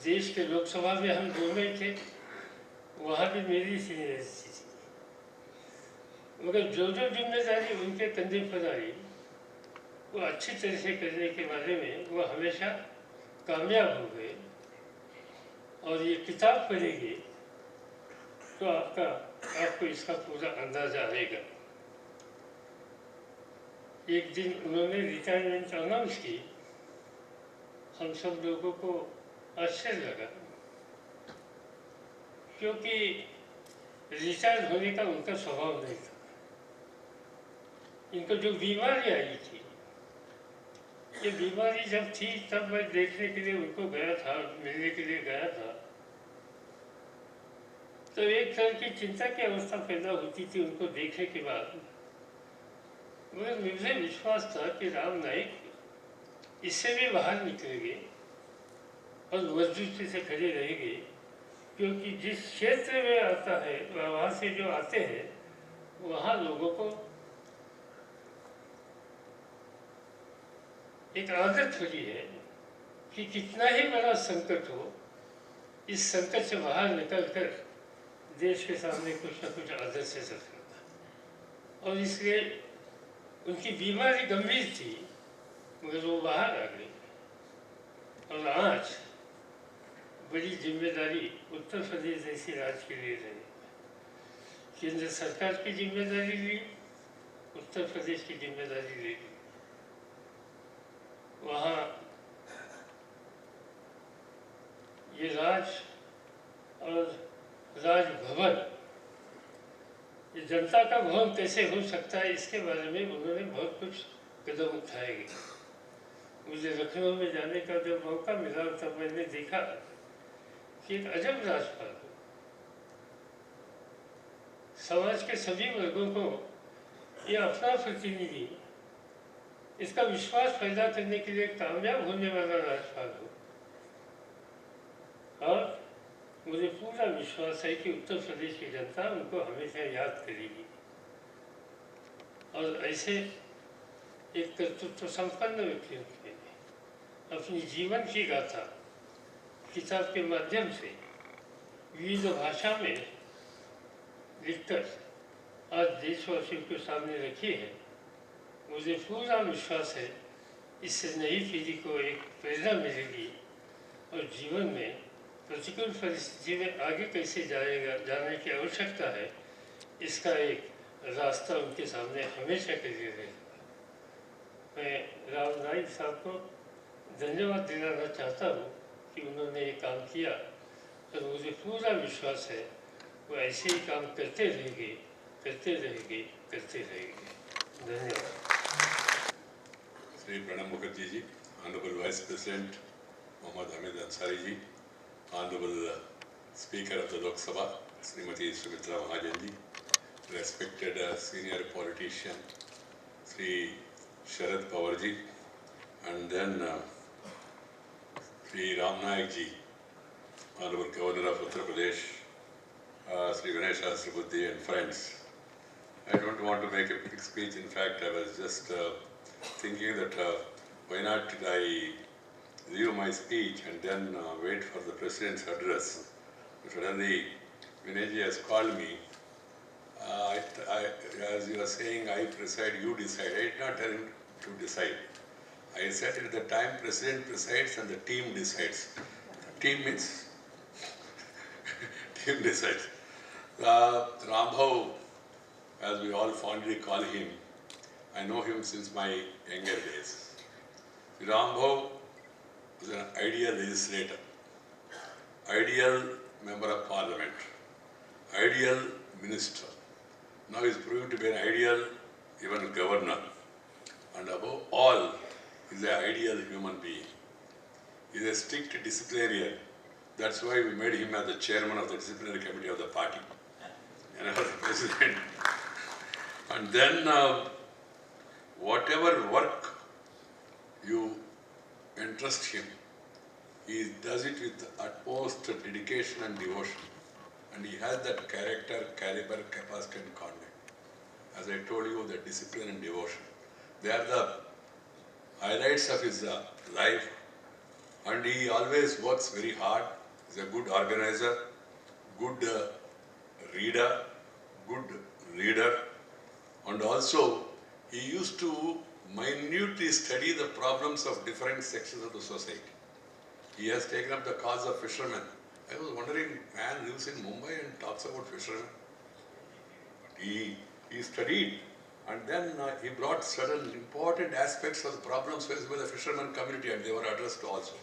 देश के लोकसभा में हम दोनों ही थे, वहाँ भी मेरी सीनियरिटी थी। मगर जो जो जिम्मेदारी उनके कंधे पर आई वो अच्छी तरह से करने के बारे में वो हमेशा कामयाब हो गए। और ये किताब पढ़ेंगे तो आपको इसका पूरा अंदाजा आएगा। एक दिन उन्होंने रिटायरमेंट अनाउंस की, हम सब लोगों को आश्चर्य लगा, क्योंकि रिटायर होने का उनका स्वभाव नहीं था। इनको जो बीमारी आई थी, ये बीमारी जब थी तब मैं देखने के लिए उनको गया था, मिलने के लिए गया था, तो एक तरह की चिंता की अवस्था पैदा होती थी उनको देखने के बाद। मगर मुझे विश्वास था कि राम नाईक इससे भी बाहर निकलेंगे और मजबूती से खड़े रहेंगे, क्योंकि जिस क्षेत्र में आता है वहाँ से जो आते हैं वहाँ लोगों को एक आदत हुई है कि कितना ही बड़ा संकट हो, इस संकट से बाहर निकलकर देश के सामने कुछ न कुछ आदर्श रखना। और इसलिए उनकी बीमारी गंभीर थी, मगर वो बाहर आ गई। और आज बड़ी जिम्मेदारी उत्तर प्रदेश जैसे राज्य के लिए रही। केंद्र सरकार की जिम्मेदारी ली, उत्तर प्रदेश की जिम्मेदारी ले ली। वहाँ ये राज और राजभवन, ये जनता का भवन कैसे हो सकता है, इसके बारे में उन्होंने बहुत कुछ कदम उठाए गए। मुझे लखनऊ में जाने का जब मौका मिला तब मैंने देखा कि एक अजब राजपाल, समाज के सभी वर्गों को ये अपना प्रतिनिधि, इसका विश्वास पैदा करने के लिए कामयाब होने वाला राजपाल हो। और मुझे पूरा विश्वास है कि उत्तर प्रदेश की जनता उनको हमेशा याद करेगी। और ऐसे एक कर्तृत्व संपन्न व्यक्ति ने अपनी जीवन की गाथा किताब के माध्यम से विविध भाषा में लिखकर आज देशवासियों के सामने रखी है। मुझे पूरा विश्वास है इससे नई पीढ़ी को एक प्रेरणा मिलेगी और जीवन में प्रतिकूल परिस्थिति में आगे कैसे जाने की आवश्यकता है, इसका एक रास्ता उनके सामने हमेशा के लिए रहेगा। मैं राम नाईक साहब को धन्यवाद दिलाना चाहता हूँ कि उन्होंने ये काम किया और मुझे पूरा विश्वास है वो ऐसे ही काम करते रहेंगे, करते रहेंगे, करते रहेंगे। धन्यवाद। Shri Pranab Mukherjee ji, honourable vice president Mohammad Hamid Ansari ji, honourable speaker of the Lok Sabha Shrimati Sumitra Mahajan ji, respected senior politician Shri Sharad Pawar ji, and then Sri Ram Naik ji, Honorable Governor of Uttar Pradesh, Sri Vinay Sahasrabuddhe and friends. I don't want to make a big speech. In fact, I was just thinking that why not I leave my speech and then wait for the President's address. Suddenly, Vinay ji has called me. As you are saying, I preside, you decide. I did not tell him to decide. I said at the time, President presides and the team decides. Team means team decides. Rambhav, as we all fondly call him, I know him since my younger days. Rambhav was an ideal legislator, ideal member of parliament, ideal minister. Now he is proving to be an ideal even governor. And above all, He's an ideal human being. He's a strict disciplinarian. That's why we made him as the chairman of the disciplinary committee of the party. And I was the president. And then whatever work you entrust him, he does it with utmost dedication and devotion. And he has that character, caliber, capacity and conduct. As I told you, the discipline and devotion. They are the highlights of his life. And he always works very hard. He's a good organizer, good reader, good leader. And also, he used to minutely study the problems of different sections of the society. He has taken up the cause of fishermen. I was wondering, man lives in Mumbai and talks about fishermen. He studied, and then he brought certain important aspects of the problems faced by the fishermen community, and they were addressed also.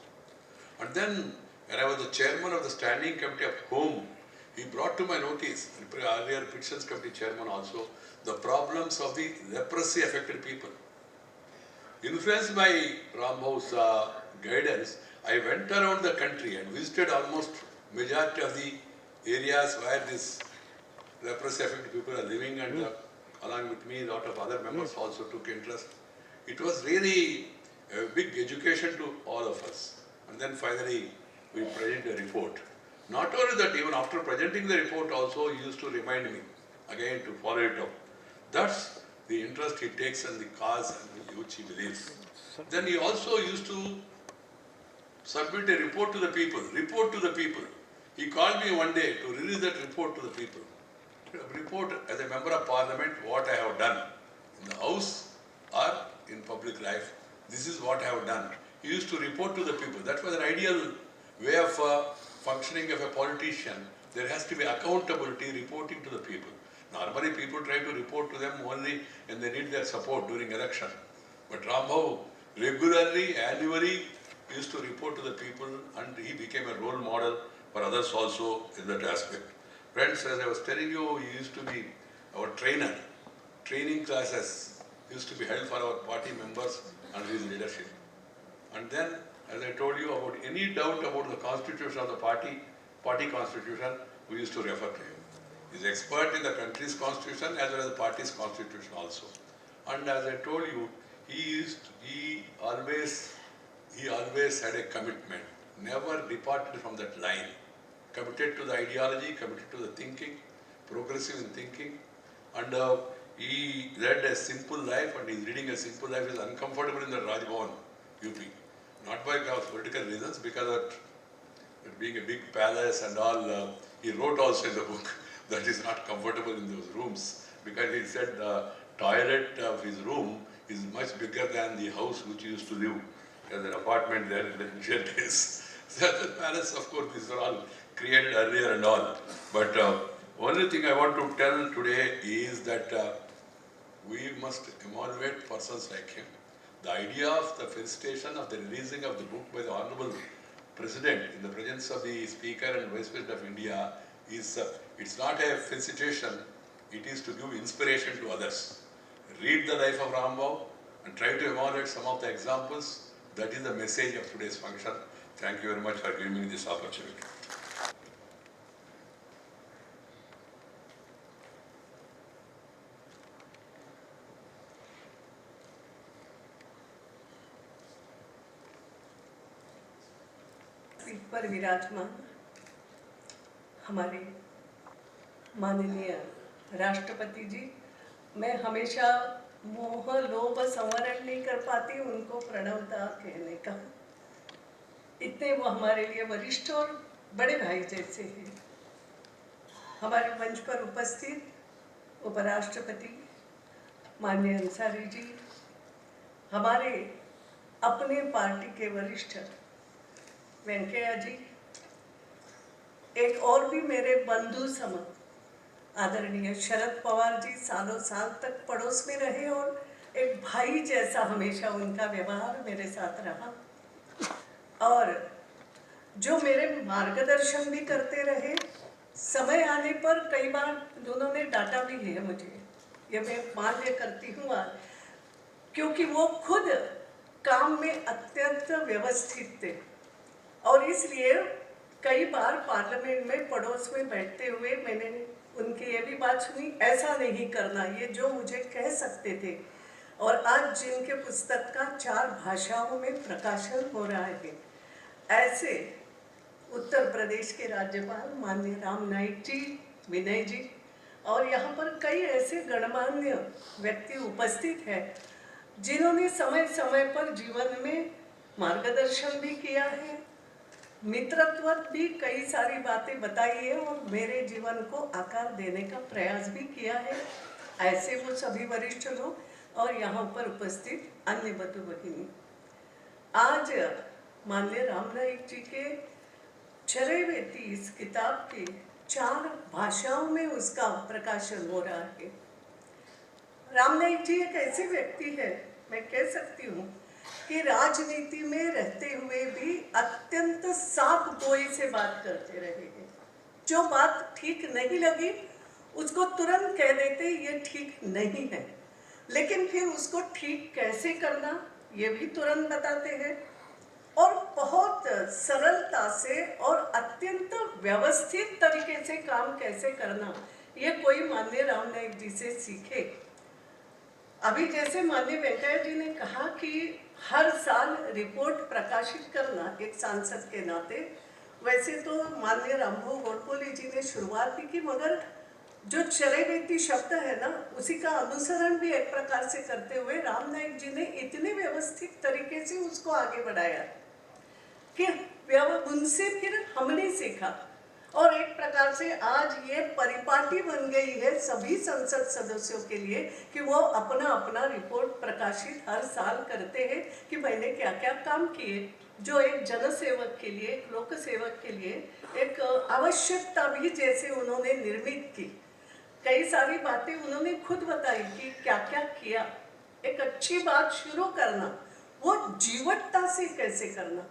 And then, when I was the chairman of the standing committee of Home, he brought to my notice, and earlier petitions committee chairman also, the problems of the leprosy affected people. Influenced by Rambau's guidance, I went around the country and visited almost majority of the areas where this leprosy affected people are living, and along with me, a lot of other members also took interest. It was really a big education to all of us. And then finally, we presented a report. Not only that, even after presenting the report also, he used to remind me again to follow it up. That's the interest he takes in the cause in which he believes. Then he also used to submit a report to the people. He called me one day to release that report to the people. Report as a member of parliament what I have done in the house or in public life. This is what I have done. He used to report to the people. That was an ideal way of functioning of a politician. There has to be accountability, reporting to the people. Normally people try to report to them only when they need their support during election. But Rambau regularly, annually used to report to the people, and he became a role model for others also in that aspect. Friends, as I was telling you, he used to be our trainer. Training classes used to be held for our party members under his leadership. And then, as I told you, about any doubt about the constitution of the party constitution, we used to refer to him. He's expert in the country's constitution as well as the party's constitution also. And as I told you, he always had a commitment, never departed from that line. Committed to the ideology, committed to the thinking, progressive in thinking, and he led a simple life, and his leading a simple life is uncomfortable in the Raj Bhavan, UP. Not by political reasons, because of it being a big palace and all, he wrote also in the book that is not comfortable in those rooms, because he said the toilet of his room is much bigger than the house which he used to live as an apartment there in the initial days. So the palace, of course, these are all created earlier and all. But only thing I want to tell today is that we must emulate persons like him. The idea of the felicitation of the releasing of the book by the Honorable President in the presence of the Speaker and Vice President of India is, it's not a felicitation, it is to give inspiration to others. Read the life of Rambau and try to emulate some of the examples. That is the message of today's function. Thank you very much for giving me this opportunity. Seat पर विराजमान हमारे माननीय राष्ट्रपति जी, मैं हमेशा मोह लोभ संवरण नहीं कर पाती उनको प्रणवता कहने का। इतने वो हमारे लिए वरिष्ठ और बड़े भाई जैसे हैं। हमारे मंच पर उपस्थित उपराष्ट्रपति माननीय अंसारी जी, हमारे अपने पार्टी के वरिष्ठ वेंकैया जी, एक और भी मेरे बंधु सम आदरणीय शरद पवार जी, सालों साल तक पड़ोस में रहे और एक भाई जैसा हमेशा उनका व्यवहार मेरे साथ रहा और जो मेरे मार्गदर्शन भी करते रहे। समय आने पर कई बार उन्होंने डांटा भी है मुझे, ये मैं मान्य करती हूँ आज, क्योंकि वो खुद काम में अत्यंत व्यवस्थित थे और इसलिए कई बार पार्लियामेंट में पड़ोस में बैठते हुए मैंने उनकी ये भी बात सुनी, ऐसा नहीं करना, ये जो मुझे कह सकते थे। और आज जिनके पुस्तक का 4 भाषाओं में प्रकाशन हो रहा है, ऐसे उत्तर प्रदेश के राज्यपाल माननीय राम नाईक जी, विनय जी और यहाँ पर कई ऐसे गणमान्य व्यक्ति उपस्थित हैं जिन्होंने समय समय पर जीवन में मार्गदर्शन भी किया है, मित्रत्व भी कई सारी बातें बताई है और मेरे जीवन को आकार देने का प्रयास भी किया है। ऐसे वो सभी वरिष्ठ लोग और यहाँ पर उपस्थित अन्य बंधु भगिनी, आज माननीय राम नाईक जी के चरैवेति इस किताब की 4 भाषाओं में उसका प्रकाशन हो रहा है। राम नाईक जी एक ऐसे व्यक्ति है, मैं कह सकती हूँ कि राजनीति में रहते हुए भी अत्यंत साफ गोई से बात करते रहे हैं। जो बात ठीक नहीं लगी उसको तुरंत कह देते ये ठीक नहीं है, लेकिन फिर उसको ठीक कैसे करना ये भी तुरंत बताते हैं और बहुत सरलता से और अत्यंत व्यवस्थित तरीके से काम कैसे करना ये कोई माननीय राम नाईक जी से सीखे। अभी जैसे माननीय वेंकैया जी ने कहा कि हर साल रिपोर्ट प्रकाशित करना एक सांसद के नाते, वैसे तो माननीय रामभो गोडबोले जी ने शुरुआत भी की, मगर जो चरैवेति शब्द है ना उसी का अनुसरण भी एक प्रकार से करते हुए राम नाईक जी ने इतने व्यवस्थित तरीके से उसको आगे बढ़ाया कि उनसे फिर हमने सीखा और एक प्रकार से आज ये परिपाटी बन गई है सभी संसद सदस्यों के लिए कि वो अपना अपना रिपोर्ट प्रकाशित हर साल करते हैं कि मैंने क्या क्या काम किए, जो एक जनसेवक के लिए, एक लोक सेवक के लिए एक आवश्यकता भी जैसे उन्होंने निर्मित की। कई सारी बातें उन्होंने खुद बताई कि क्या क्या किया। एक अच्छी बात शुरू करना वो जीवटता से कैसे करना,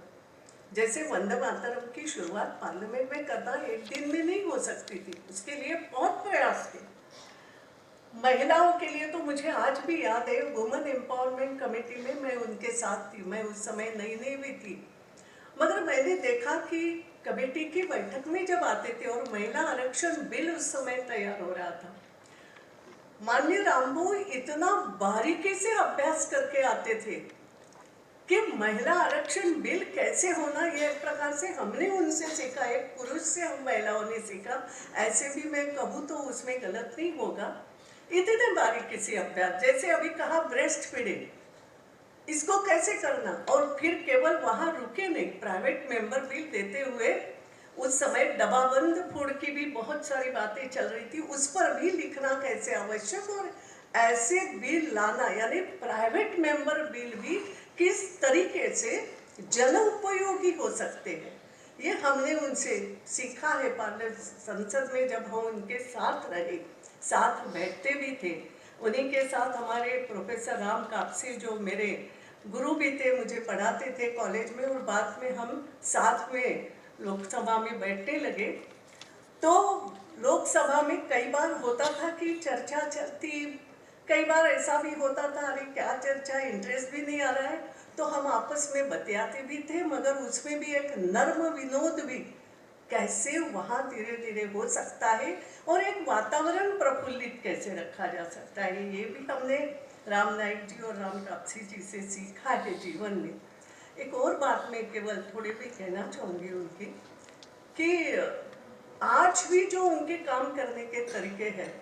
जैसे वंदे मातरम की शुरुआत पार्लियामेंट में करना एक दिन में नहीं हो सकती थी, उसके लिए बहुत प्रयास थे। महिलाओं के लिए तो मुझे आज भी याद है, वुमेन एम्पावरमेंट कमेटी में मैं उनके साथ थी, मैं उस समय नई नई भी थी, मगर मैंने देखा कि कमेटी की बैठक में जब आते थे और महिला आरक्षण बिल उस समय तैयार हो रहा था, माननीय रामभो इतना बारीकी से अभ्यास करके आते थे कि महिला आरक्षण बिल कैसे होना ये एक प्रकार से हमने उनसे सीखा, एक पुरुष से हम महिलाओं ने सीखा, ऐसे भी मैं कहूँ तो उसमें गलत नहीं होगा। इतने बारीकी से अभ्यास, जैसे अभी कहा ब्रेस्ट फीडिंग, इसको कैसे करना, और फिर केवल वहाँ रुके नहीं, प्राइवेट मेंबर बिल देते हुए उस समय डब्बाबंद फूड की भी बहुत सारी बातें चल रही थी, उस पर भी लिखना कैसे आवश्यक और ऐसे बिल लाना, यानी प्राइवेट मेंबर बिल भी किस तरीके से जन उपयोगी हो सकते हैं, ये हमने उनसे सीखा है। पार्लियामेंट संसद में जब हम उनके साथ रहे, साथ बैठते भी थे, उन्हीं के साथ हमारे प्रोफेसर राम कापसी जो मेरे गुरु भी थे, मुझे पढ़ाते थे कॉलेज में, और बाद में हम साथ में लोकसभा में बैठने लगे। तो लोकसभा में कई बार होता था कि चर्चा चलती, कई बार ऐसा भी होता था अरे क्या चर्चा, इंटरेस्ट भी नहीं आ रहा है, तो हम आपस में बतियाते भी थे, मगर उसमें भी एक नर्म विनोद भी कैसे वहाँ धीरे धीरे हो सकता है और एक वातावरण प्रफुल्लित कैसे रखा जा सकता है, ये भी हमने राम नाईक जी और राम कापसी जी से सीखा है जीवन में। एक और बात मैं केवल थोड़ी भी कहना चाहूँगी उनकी, कि आज भी जो उनके काम करने के तरीके हैं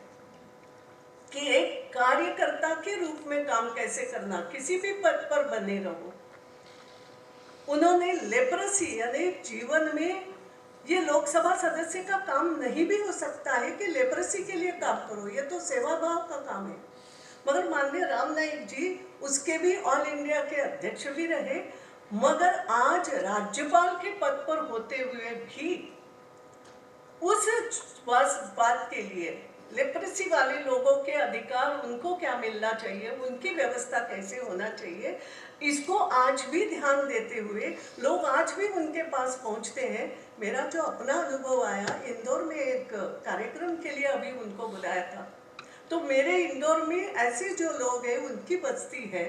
कि एक कार्यकर्ता के रूप में काम कैसे करना, किसी भी पद पर बने रहो। उन्होंने लेप्रेसी यानी जीवन में, ये लोकसभा सदस्य का काम नहीं भी हो सकता है कि लेप्रेसी के लिए काम करो, ये तो सेवा भाव का काम है, मगर माननीय राम नाईक जी उसके भी ऑल इंडिया के अध्यक्ष भी रहे, मगर आज राज्यपाल के पद पर होते हुए भी उस बात के लिए लेप्रेसी वाले लोगों के अधिकार, उनको क्या मिलना चाहिए, उनकी व्यवस्था कैसे होना चाहिए, इसको आज भी ध्यान देते हुए लोग आज भी उनके पास पहुंचते हैं। मेरा जो अपना अनुभव आया, इंदौर में एक कार्यक्रम के लिए अभी उनको बुलाया था, तो मेरे इंदौर में ऐसे जो लोग हैं उनकी बस्ती है,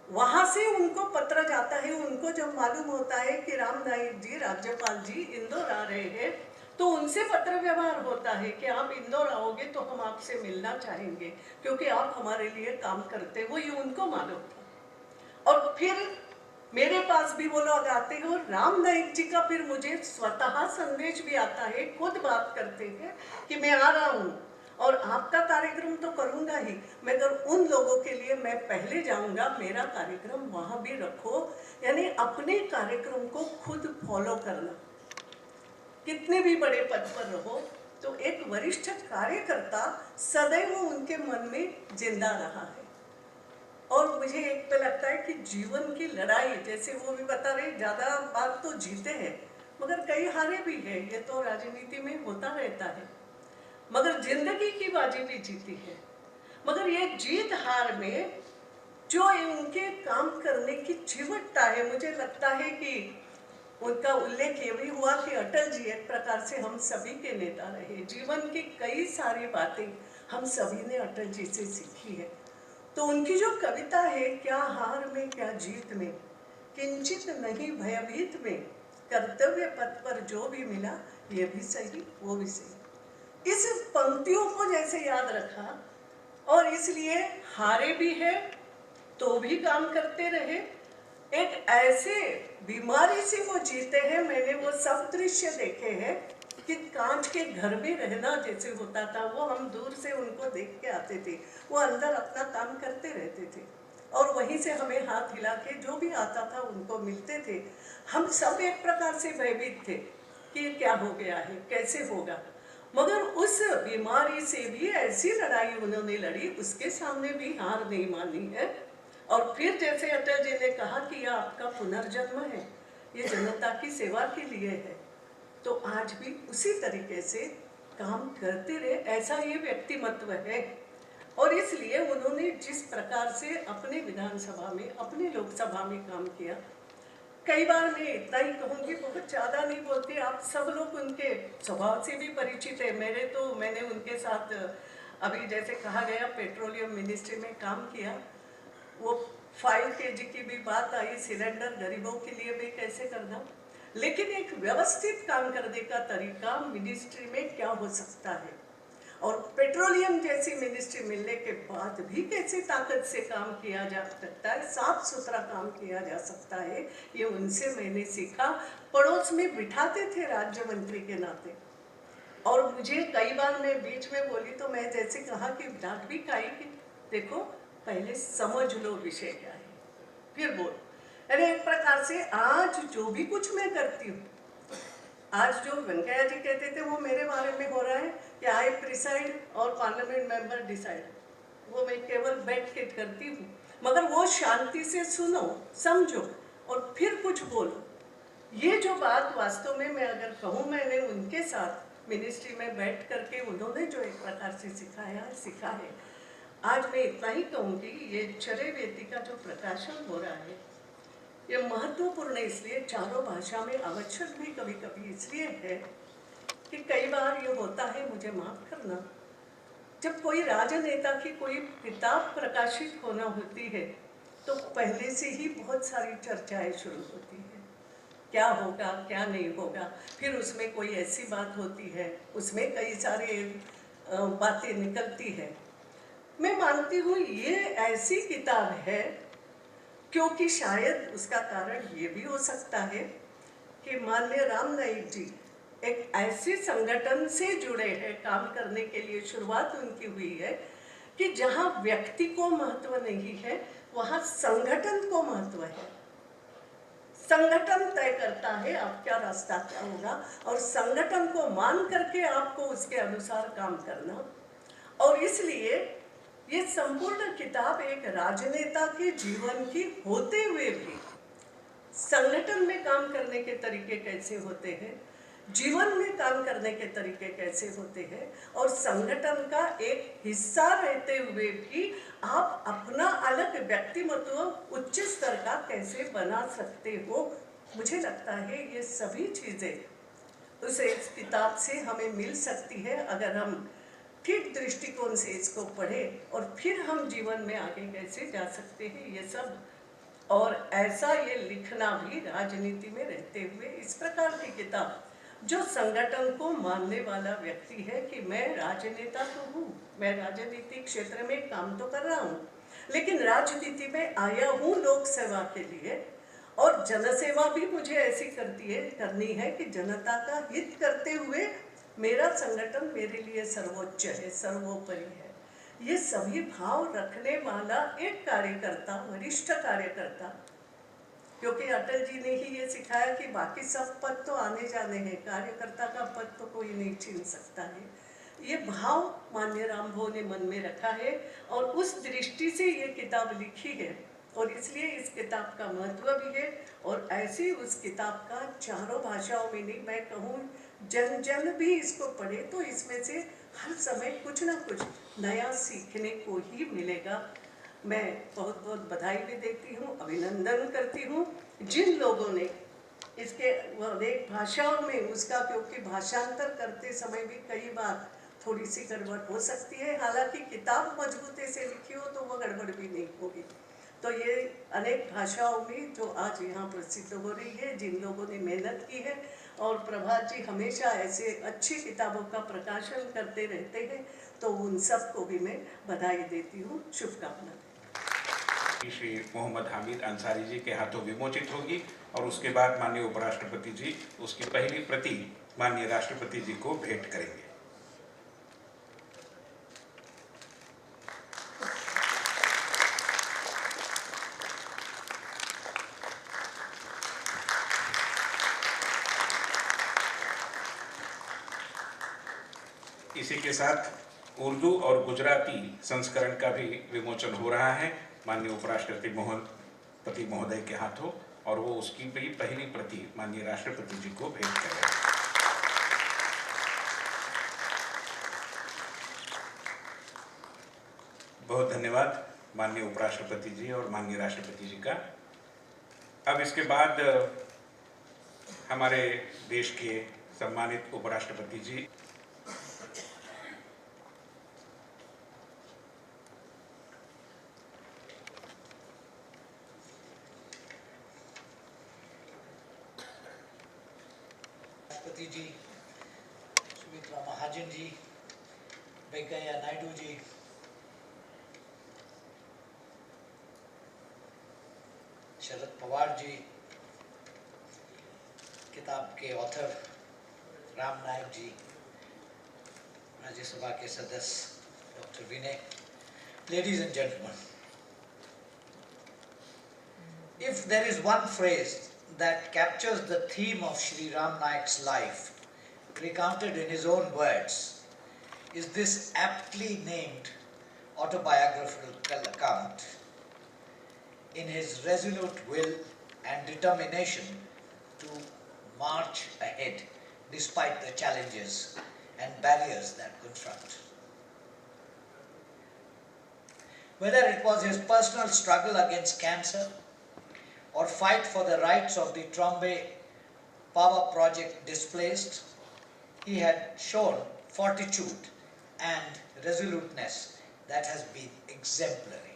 वहां से उनको पत्र जाता है। उनको जब मालूम होता है कि राम नाईक जी, राज्यपाल जी इंदौर आ रहे हैं, तो उनसे पत्र व्यवहार होता है कि आप इंदौर आओगे तो हम आपसे मिलना चाहेंगे क्योंकि आप हमारे लिए काम करते हो, ये उनको मालूम था। और फिर मेरे पास भी वो लोग आते हैं और राम नाईक जी का फिर मुझे स्वतः संदेश भी आता है, खुद बात करते हैं कि मैं आ रहा हूँ और आपका कार्यक्रम तो करूँगा ही, मगर उन लोगों के लिए मैं पहले जाऊँगा, मेरा कार्यक्रम वहाँ भी रखो। यानी अपने कार्यक्रम को खुद फॉलो करना। कितने भी बड़े पद पर रहो तो एक वरिष्ठ कार्यकर्ता सदैव उनके मन में जिंदा रहा है। और मुझे एक तो लगता है कि जीवन की लड़ाई, जैसे वो भी बता रहे, ज़्यादा बार तो जीते हैं मगर कई हारे भी हैं, ये तो राजनीति में होता रहता है, मगर जिंदगी की बाजी भी जीती है। मगर ये जीत हार में जो उनके काम करने की चिवटता है, मुझे लगता है कि उनका उल्लेख ये भी हुआ कि अटल जी एक प्रकार से हम सभी के नेता रहे। जीवन की कई सारी बातें हम सभी ने अटल जी से सीखी है। तो उनकी जो कविता है, क्या हार में क्या जीत में, किंचित नहीं भयभीत में, कर्तव्य पथ पर जो भी मिला ये भी सही वो भी सही, इस पंक्तियों को जैसे याद रखा और इसलिए हारे भी है तो भी काम करते रहे। एक ऐसे बीमारी से वो जीते हैं। मैंने वो सब दृश्य देखे हैं कि कांच के घर में रहना जैसे होता था, वो हम दूर से उनको देख के आते थे, वो अंदर अपना काम करते रहते थे और वहीं से हमें हाथ हिला के जो भी आता था उनको मिलते थे। हम सब एक प्रकार से भयभीत थे कि क्या हो गया है, कैसे होगा, मगर उस बीमारी से भी ऐसी लड़ाई उन्होंने लड़ी, उसके सामने भी हार नहीं मानी है। और फिर जैसे अटल जी ने कहा कि यह आपका पुनर्जन्म है, ये जनता की सेवा के लिए है, तो आज भी उसी तरीके से काम करते रहे, ऐसा ये व्यक्तिमत्व है। और इसलिए उन्होंने जिस प्रकार से अपने विधानसभा में, अपने लोकसभा में काम किया, कई बार मैं इतना ही कहूँगी, बहुत ज़्यादा नहीं बोलती, आप सब लोग उनके स्वभाव से भी परिचित है। मैंने उनके साथ अभी जैसे कहा गया पेट्रोलियम मिनिस्ट्री में काम किया, वो 5 kg की भी बात आई, सिलेंडर गरीबों के लिए भी कैसे करना, लेकिन एक व्यवस्थित काम करने का तरीका मिनिस्ट्री में क्या हो सकता है और पेट्रोलियम जैसी मिनिस्ट्री मिलने के बाद भी कैसे ताकत से काम किया जा सकता है, साफ सुथरा काम किया जा सकता है, ये उनसे मैंने सीखा। पड़ोस में बिठाते थे राज्य मंत्री के नाते, और मुझे कई बार मैं बीच में बोली तो मैं जैसे कहा कि डांट भी खाई कि देखो पहले समझ लो विषय क्या है फिर बोलो। अरे एक प्रकार से आज जो भी कुछ मैं करती हूँ, आज जो वेंकैया जी कहते थे वो मेरे बारे में हो रहा है कि आई प्रिसाइड और पार्लियामेंट मेंबर डिसाइड, वो मैं केवल बैठ के करती हूँ, मगर वो शांति से सुनो, समझो और फिर कुछ बोलो। ये जो बात वास्तव में मैं अगर कहूँ, मैंने उनके साथ मिनिस्ट्री में बैठ करके उन्होंने जो एक प्रकार से सीखा है, आज मैं इतना ही कहूँगी, ये चरय वेदिका जो प्रकाशन हो रहा है ये महत्वपूर्ण इसलिए, चारों भाषा में आवश्यक भी कभी कभी इसलिए है कि कई बार ये होता है, मुझे माफ करना, जब कोई राजनेता की कोई किताब प्रकाशित होना होती है तो पहले से ही बहुत सारी चर्चाएं शुरू होती है, क्या होगा क्या नहीं होगा, फिर उसमें कोई ऐसी बात होती है, उसमें कई सारे बातें निकलती है। मैं मानती हूँ ये ऐसी किताब है, क्योंकि शायद उसका कारण ये भी हो सकता है कि माननीय राम नाईक जी एक ऐसे संगठन से जुड़े हैं, काम करने के लिए शुरुआत उनकी हुई है कि जहाँ व्यक्ति को महत्व नहीं है वहाँ संगठन को महत्व है। संगठन तय करता है आपका रास्ता क्या होगा और संगठन को मान करके आपको उसके अनुसार काम करना। और इसलिए ये संपूर्ण किताब एक राजनेता के जीवन की होते हुए भी संगठन में काम करने के तरीके कैसे होते हैं, जीवन में काम करने के तरीके कैसे होते हैं और संगठन का एक हिस्सा रहते हुए भी आप अपना अलग व्यक्तिमत्व उच्च स्तर का कैसे बना सकते हो। मुझे लगता है ये सभी चीज़ें उस इस किताब से हमें मिल सकती है अगर हम ठीक दृष्टिकोण से इसको पढ़े और फिर हम जीवन में आगे कैसे जा सकते हैं, ये सब और ऐसा ये लिखना भी राजनीति में रहते हुए, इस प्रकार की किताब जो संगठन को मानने वाला व्यक्ति है कि मैं राजनेता तो हूँ, मैं राजनीतिक क्षेत्र में काम तो कर रहा हूँ, लेकिन राजनीति में आया हूँ लोक सेवा के लिए, और जनसेवा भी मुझे ऐसी करनी है कि जनता का हित करते हुए मेरा संगठन मेरे लिए सर्वोच्च है, सर्वोपरि है। ये सभी भाव रखने वाला एक कार्यकर्ता, वरिष्ठ कार्यकर्ता, क्योंकि अटल जी ने ही ये सिखाया कि बाकी सब पद तो आने जाने हैं, कार्यकर्ता का पद तो कोई नहीं छीन सकता है। ये भाव माननीय रामभो ने मन में रखा है और उस दृष्टि से ये किताब लिखी है, और इसलिए इस किताब का महत्व भी है। और ऐसी उस किताब का चारों भाषाओं में नहीं, मैं कहूँ जन जन भी इसको पढ़े तो इसमें से हर समय कुछ ना कुछ नया सीखने को ही मिलेगा। मैं बहुत बहुत बधाई भी देती हूँ, अभिनंदन करती हूँ जिन लोगों ने इसके अनेक भाषाओं में उसका, क्योंकि भाषांतर करते समय भी कई बार थोड़ी सी गड़बड़ हो सकती है, हालांकि किताब मजबूती से लिखी हो तो वो गड़बड़ भी नहीं होगी। तो ये अनेक भाषाओं में जो आज यहाँ प्रसिद्ध हो रही है, जिन लोगों ने मेहनत की है, और प्रभात जी हमेशा ऐसे अच्छी किताबों का प्रकाशन करते रहते हैं, तो उन सबको भी मैं बधाई देती हूँ, शुभकामनाएं। श्री मोहम्मद हामिद अंसारी जी के हाथों विमोचित होगी और उसके बाद माननीय उपराष्ट्रपति जी उसकी पहली प्रति माननीय राष्ट्रपति जी को भेंट करेंगे। इसी के साथ उर्दू और गुजराती संस्करण का भी विमोचन हो रहा है माननीय उपराष्ट्रपति महोदय के हाथों, और वो उसकी भी पहली प्रति माननीय राष्ट्रपति जी को भेंट करेंगे। बहुत धन्यवाद माननीय उपराष्ट्रपति जी और माननीय राष्ट्रपति जी का। अब इसके बाद हमारे देश के सम्मानित उपराष्ट्रपति जी जी, सुमित्रा महाजन जी, वेंकैया नायडू जी, शरद पवार जी, किताब के ऑथर राम नायक जी, राज्यसभा के सदस्य doctor Vinay, ladies and gentlemen, if there is one phrase that captures the theme of Shri Ram Nayak's life, recounted in his own words, is this aptly named autobiographical account. In his resolute will and determination to march ahead despite the challenges and barriers that confront. Whether it was his personal struggle against cancer or fight for the rights of the Trombay power project displaced, he had shown fortitude and resoluteness that has been exemplary.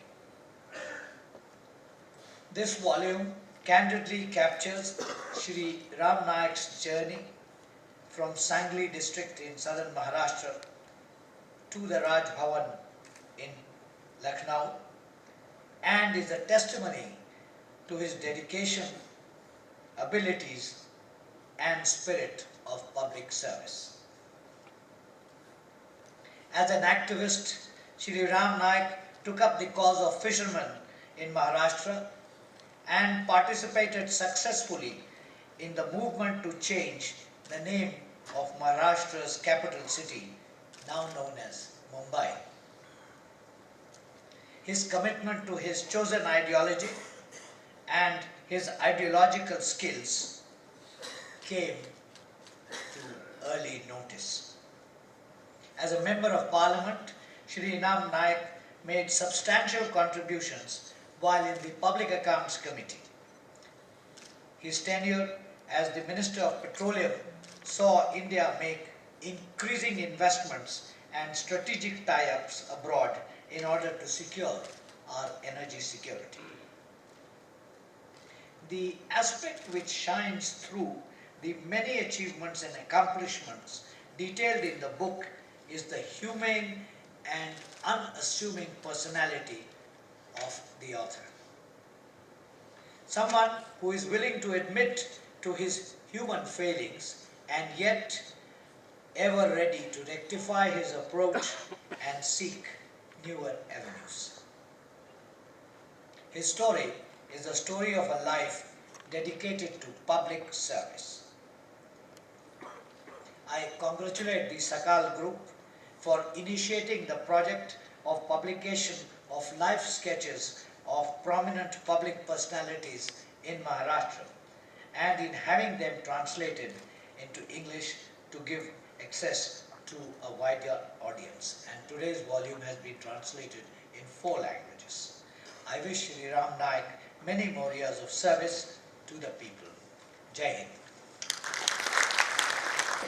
This volume candidly captures Shri Ram Nayak's journey from Sangli district in southern Maharashtra to the Raj Bhavan in Lucknow, and is a testimony to his dedication, abilities and spirit of public service. As an activist, Shri Ram Nayak took up the cause of fishermen in Maharashtra and participated successfully in the movement to change the name of Maharashtra's capital city, now known as Mumbai. His commitment to his chosen ideology and his ideological skills came to early notice. As a member of parliament, Shri Ram Nayak made substantial contributions while in the Public Accounts Committee. His tenure as the Minister of Petroleum saw India make increasing investments and strategic tie-ups abroad in order to secure our energy security. the aspect which shines through the many achievements and accomplishments detailed in the book is the humane and unassuming personality of the author. Someone who is willing to admit to his human failings and yet ever ready to rectify his approach and seek newer avenues. His story is the story of a life dedicated to public service. I congratulate the Sakal Group for initiating the project of publication of life sketches of prominent public personalities in Maharashtra and in having them translated into English to give access to a wider audience. And today's volume has been translated in 4 languages. I wish Shri Ram Naik many more years of service to the people. Jai Hind.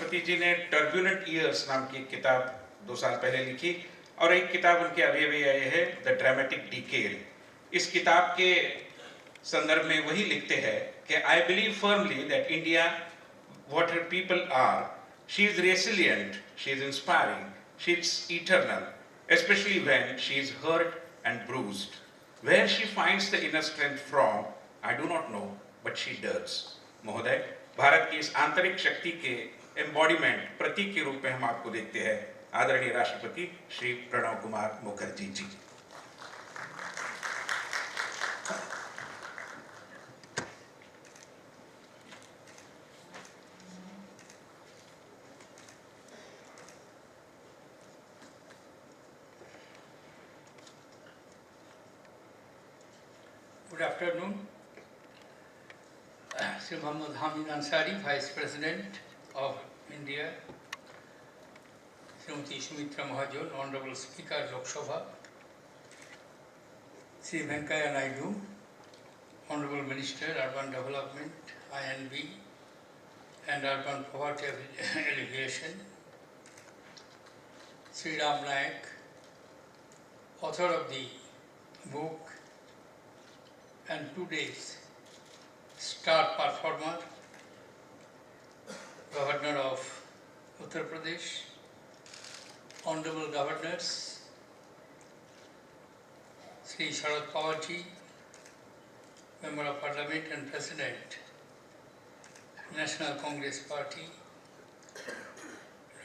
राष्ट्रपति जी ने टर्ब्यूलेंट ईयर्स नाम की एक किताब 2 साल पहले लिखी और एक किताब उनके अभी अभी आई है द ड्रामेटिक डिकेल। इस किताब के संदर्भ में वही लिखते हैं कि I believe firmly that India what her people are, she is resilient, she is inspiring, she is eternal, especially when she is hurt and bruised. Where she finds the inner strength from, I do not know, but she does. महोदय, भारत की इस आंतरिक शक्ति के एम्बॉडीमेंट, प्रतीक के रूप में हम आपको देखते हैं, आदरणीय राष्ट्रपति Shri Pranav Kumar Mukherjee ji. Good afternoon. Sri Muhammad Hamid Ansari, Vice President of India, Srimati Sumitra Mahajan, Honorable Speaker Lok Sabha, Sri Venkaiah Naidu, Honorable Minister, Urban Development, INB, and Urban Poverty Alleviation, Sri Ram Naik, author of the book and today's star performer, Governor of Uttar Pradesh, Honorable Governors, Sri Sharad Pawar ji, Member of Parliament and President, National Congress Party,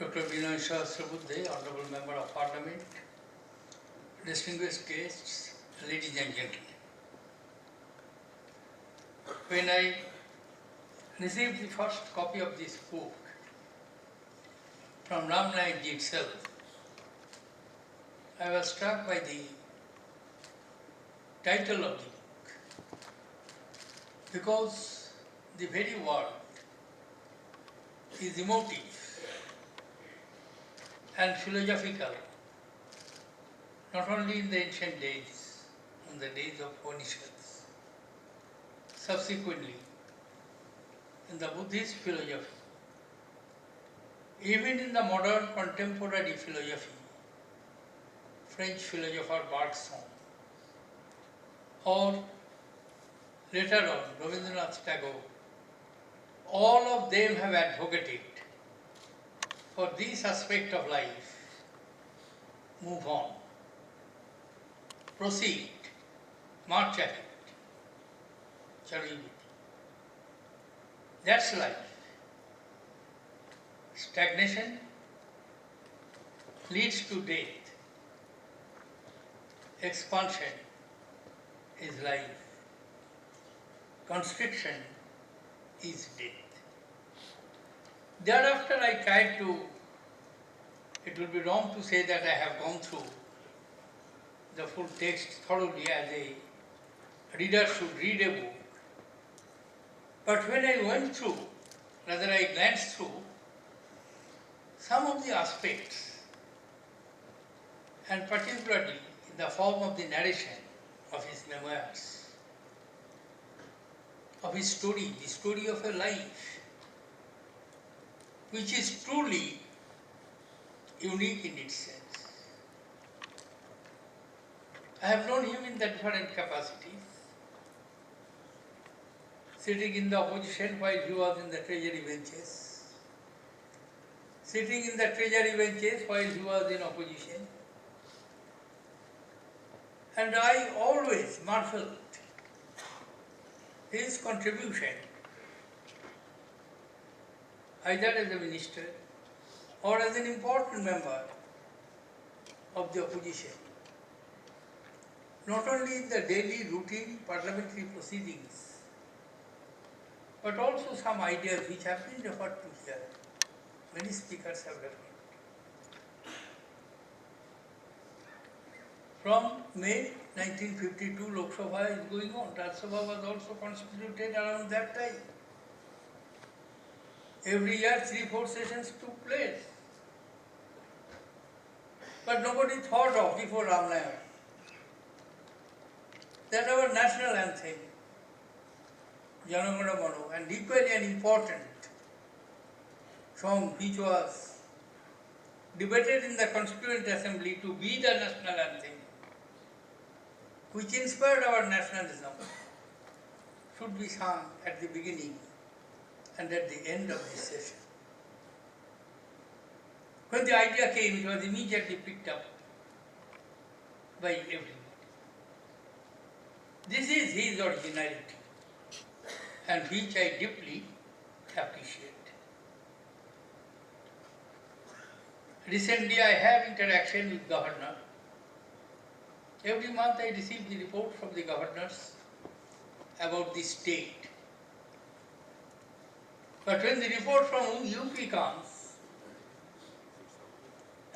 Dr. Vinay Sahasrabudhe, Honorable Member of Parliament, distinguished guests, ladies and gentlemen. When I received the first copy of this book from Ram Naik ji itself, I was struck by the title of the book, because the very word is emotive and philosophical, not only in the ancient days, in the days of Upanishads, subsequently in the Buddhist philosophy, even in the modern contemporary philosophy, French philosopher Bergson, or later on Rabindranath Tagore, all of them have advocated for this aspect of life: move on, proceed, march ahead. That's life. Stagnation leads to death. Expansion is life. Constriction is death. Thereafter I tried to, it will be wrong to say that I have gone through the full text thoroughly as a reader should read a book. But when I went through, rather I glanced through some of the aspects, and particularly in the form of the narration of his memoirs, of his story, the story of a life, which is truly unique in its sense. I have known him in the different capacities. sitting in the opposition while he was in the treasury benches, sitting in the treasury benches while he was in opposition. And I always marveled his contribution, either as a minister or as an important member of the opposition, not only in the daily routine parliamentary proceedings, but also some ideas which have been referred to here. Many speakers have referred. From May 1952, Lok Sabha is going on. Rajya Sabha was also constituted around that time. Every year, 3-4 sessions took place. But nobody thought of before Ramayana that our national anthem, Jana Gana Mano, and equally an important song which was debated in the Constituent Assembly to be the national anthem, which inspired our nationalism, should be sung at the beginning and at the end of this session. When the idea came, it was immediately picked up by everyone. This is his originality, and which I deeply appreciate. Recently, I have interaction with governor. Every month I receive the report from the governors about the state. But when the report from UP comes,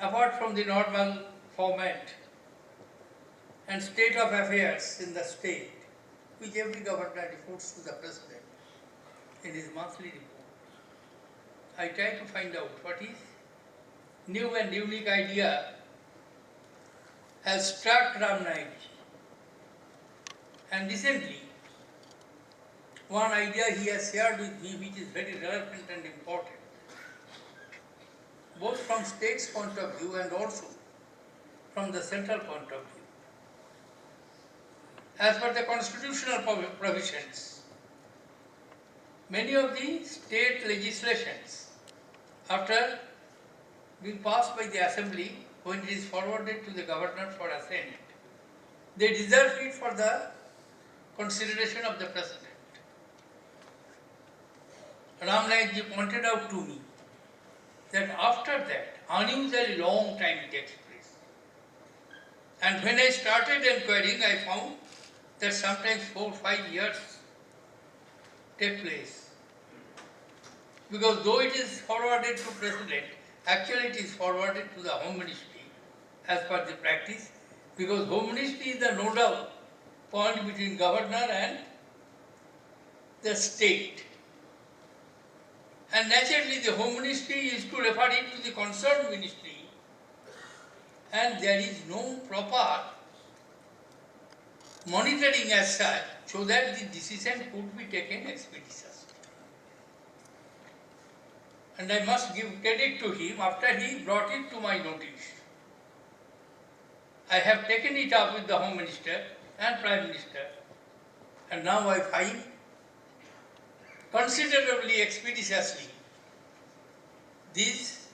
apart from the normal format and state of affairs in the state, which every governor reports to the president in his monthly report, I try to find out what is new and unique idea has struck Ram Naik ji. And recently, one idea he has shared with me which is very relevant and important, both from state's point of view and also from the central point of view. As per the constitutional provisions, many of the state legislations, after being passed by the assembly, when it is forwarded to the governor for assent, they reserve it for the consideration of the president. Ram Naik ji pointed out to me that after that, unusually long time takes place. And when I started inquiring, I found that sometimes 4 or 5 years take place. Because though it is forwarded to president, actually it is forwarded to the Home Ministry as per the practice, because Home Ministry is the nodal point between governor and the state. And naturally the Home Ministry is to refer it to the concerned ministry, and there is no proper monitoring as such, so that the decision could be taken expeditiously. And I must give credit to him, after he brought it to my notice, I have taken it up with the Home Minister and Prime Minister, and now I find considerably expeditiously these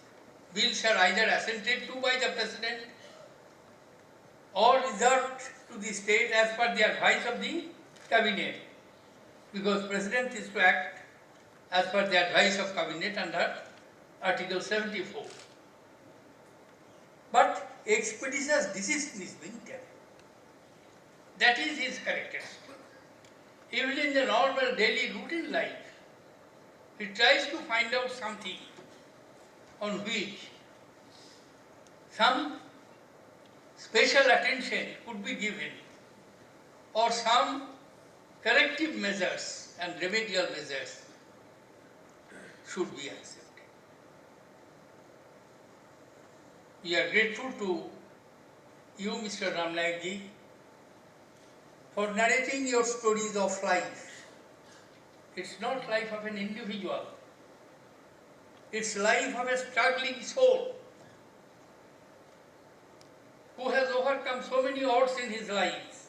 bills are either assented to by the President or reserved to the state as per the advice of the Cabinet, because President is to act as per the advice of Cabinet under Article 74. But expeditious decision is being taken. That is his characteristic. Even in the normal daily routine life, he tries to find out something on which some special attention could be given, or some corrective measures and remedial measures should be accepted. We are grateful to you, Mr. Ram Naik ji, for narrating your stories of life. It's not life of an individual. It's life of a struggling soul who has overcome so many odds in his life,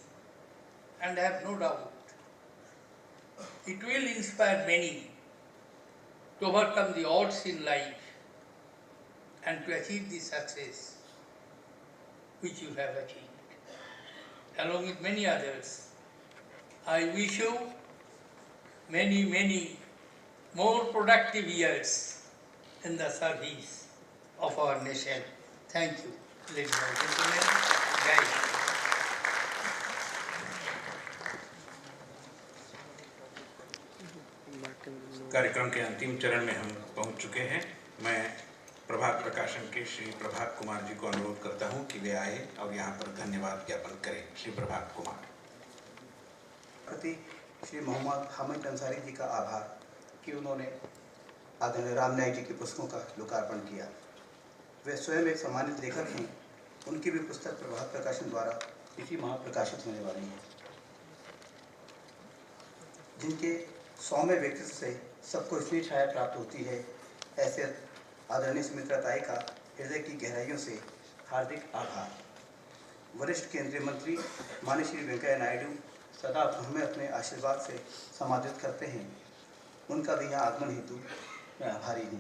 and I have no doubt it will inspire many to overcome the odds in life and to achieve the success which you have achieved. Along with many others, I wish you many, many more productive years in the service of our nation. Thank you, ladies and gentlemen. Jai Hind. कार्यक्रम के अंतिम चरण में हम पहुंच चुके हैं। मैं प्रभात प्रकाशन के श्री प्रभात कुमार जी को अनुरोध करता हूं कि वे आए और यहाँ पर धन्यवाद ज्ञापन करें। श्री प्रभात कुमार। प्रति श्री मोहम्मद हामिद अंसारी जी का आभार कि उन्होंने आदरणीय राम नाईक जी की पुस्तकों का लोकार्पण किया। वे स्वयं एक सम्मानित लेखक हैं। उनकी भी पुस्तक प्रभात प्रकाशन द्वारा इसी माह प्रकाशित होने वाली है। जिनके सौम्य व्यक्तित्व से सबको इतनी छाया प्राप्त होती है, ऐसे आदरणीय सुमित्रा ताई का हृदय की गहराइयों से हार्दिक आभार। वरिष्ठ केंद्रीय मंत्री माननीय श्री वेंकैया नायडू सदा हमें अपने आशीर्वाद से समादित करते हैं। उनका भी यहाँ आगमन हेतु मैं आभारी हूँ।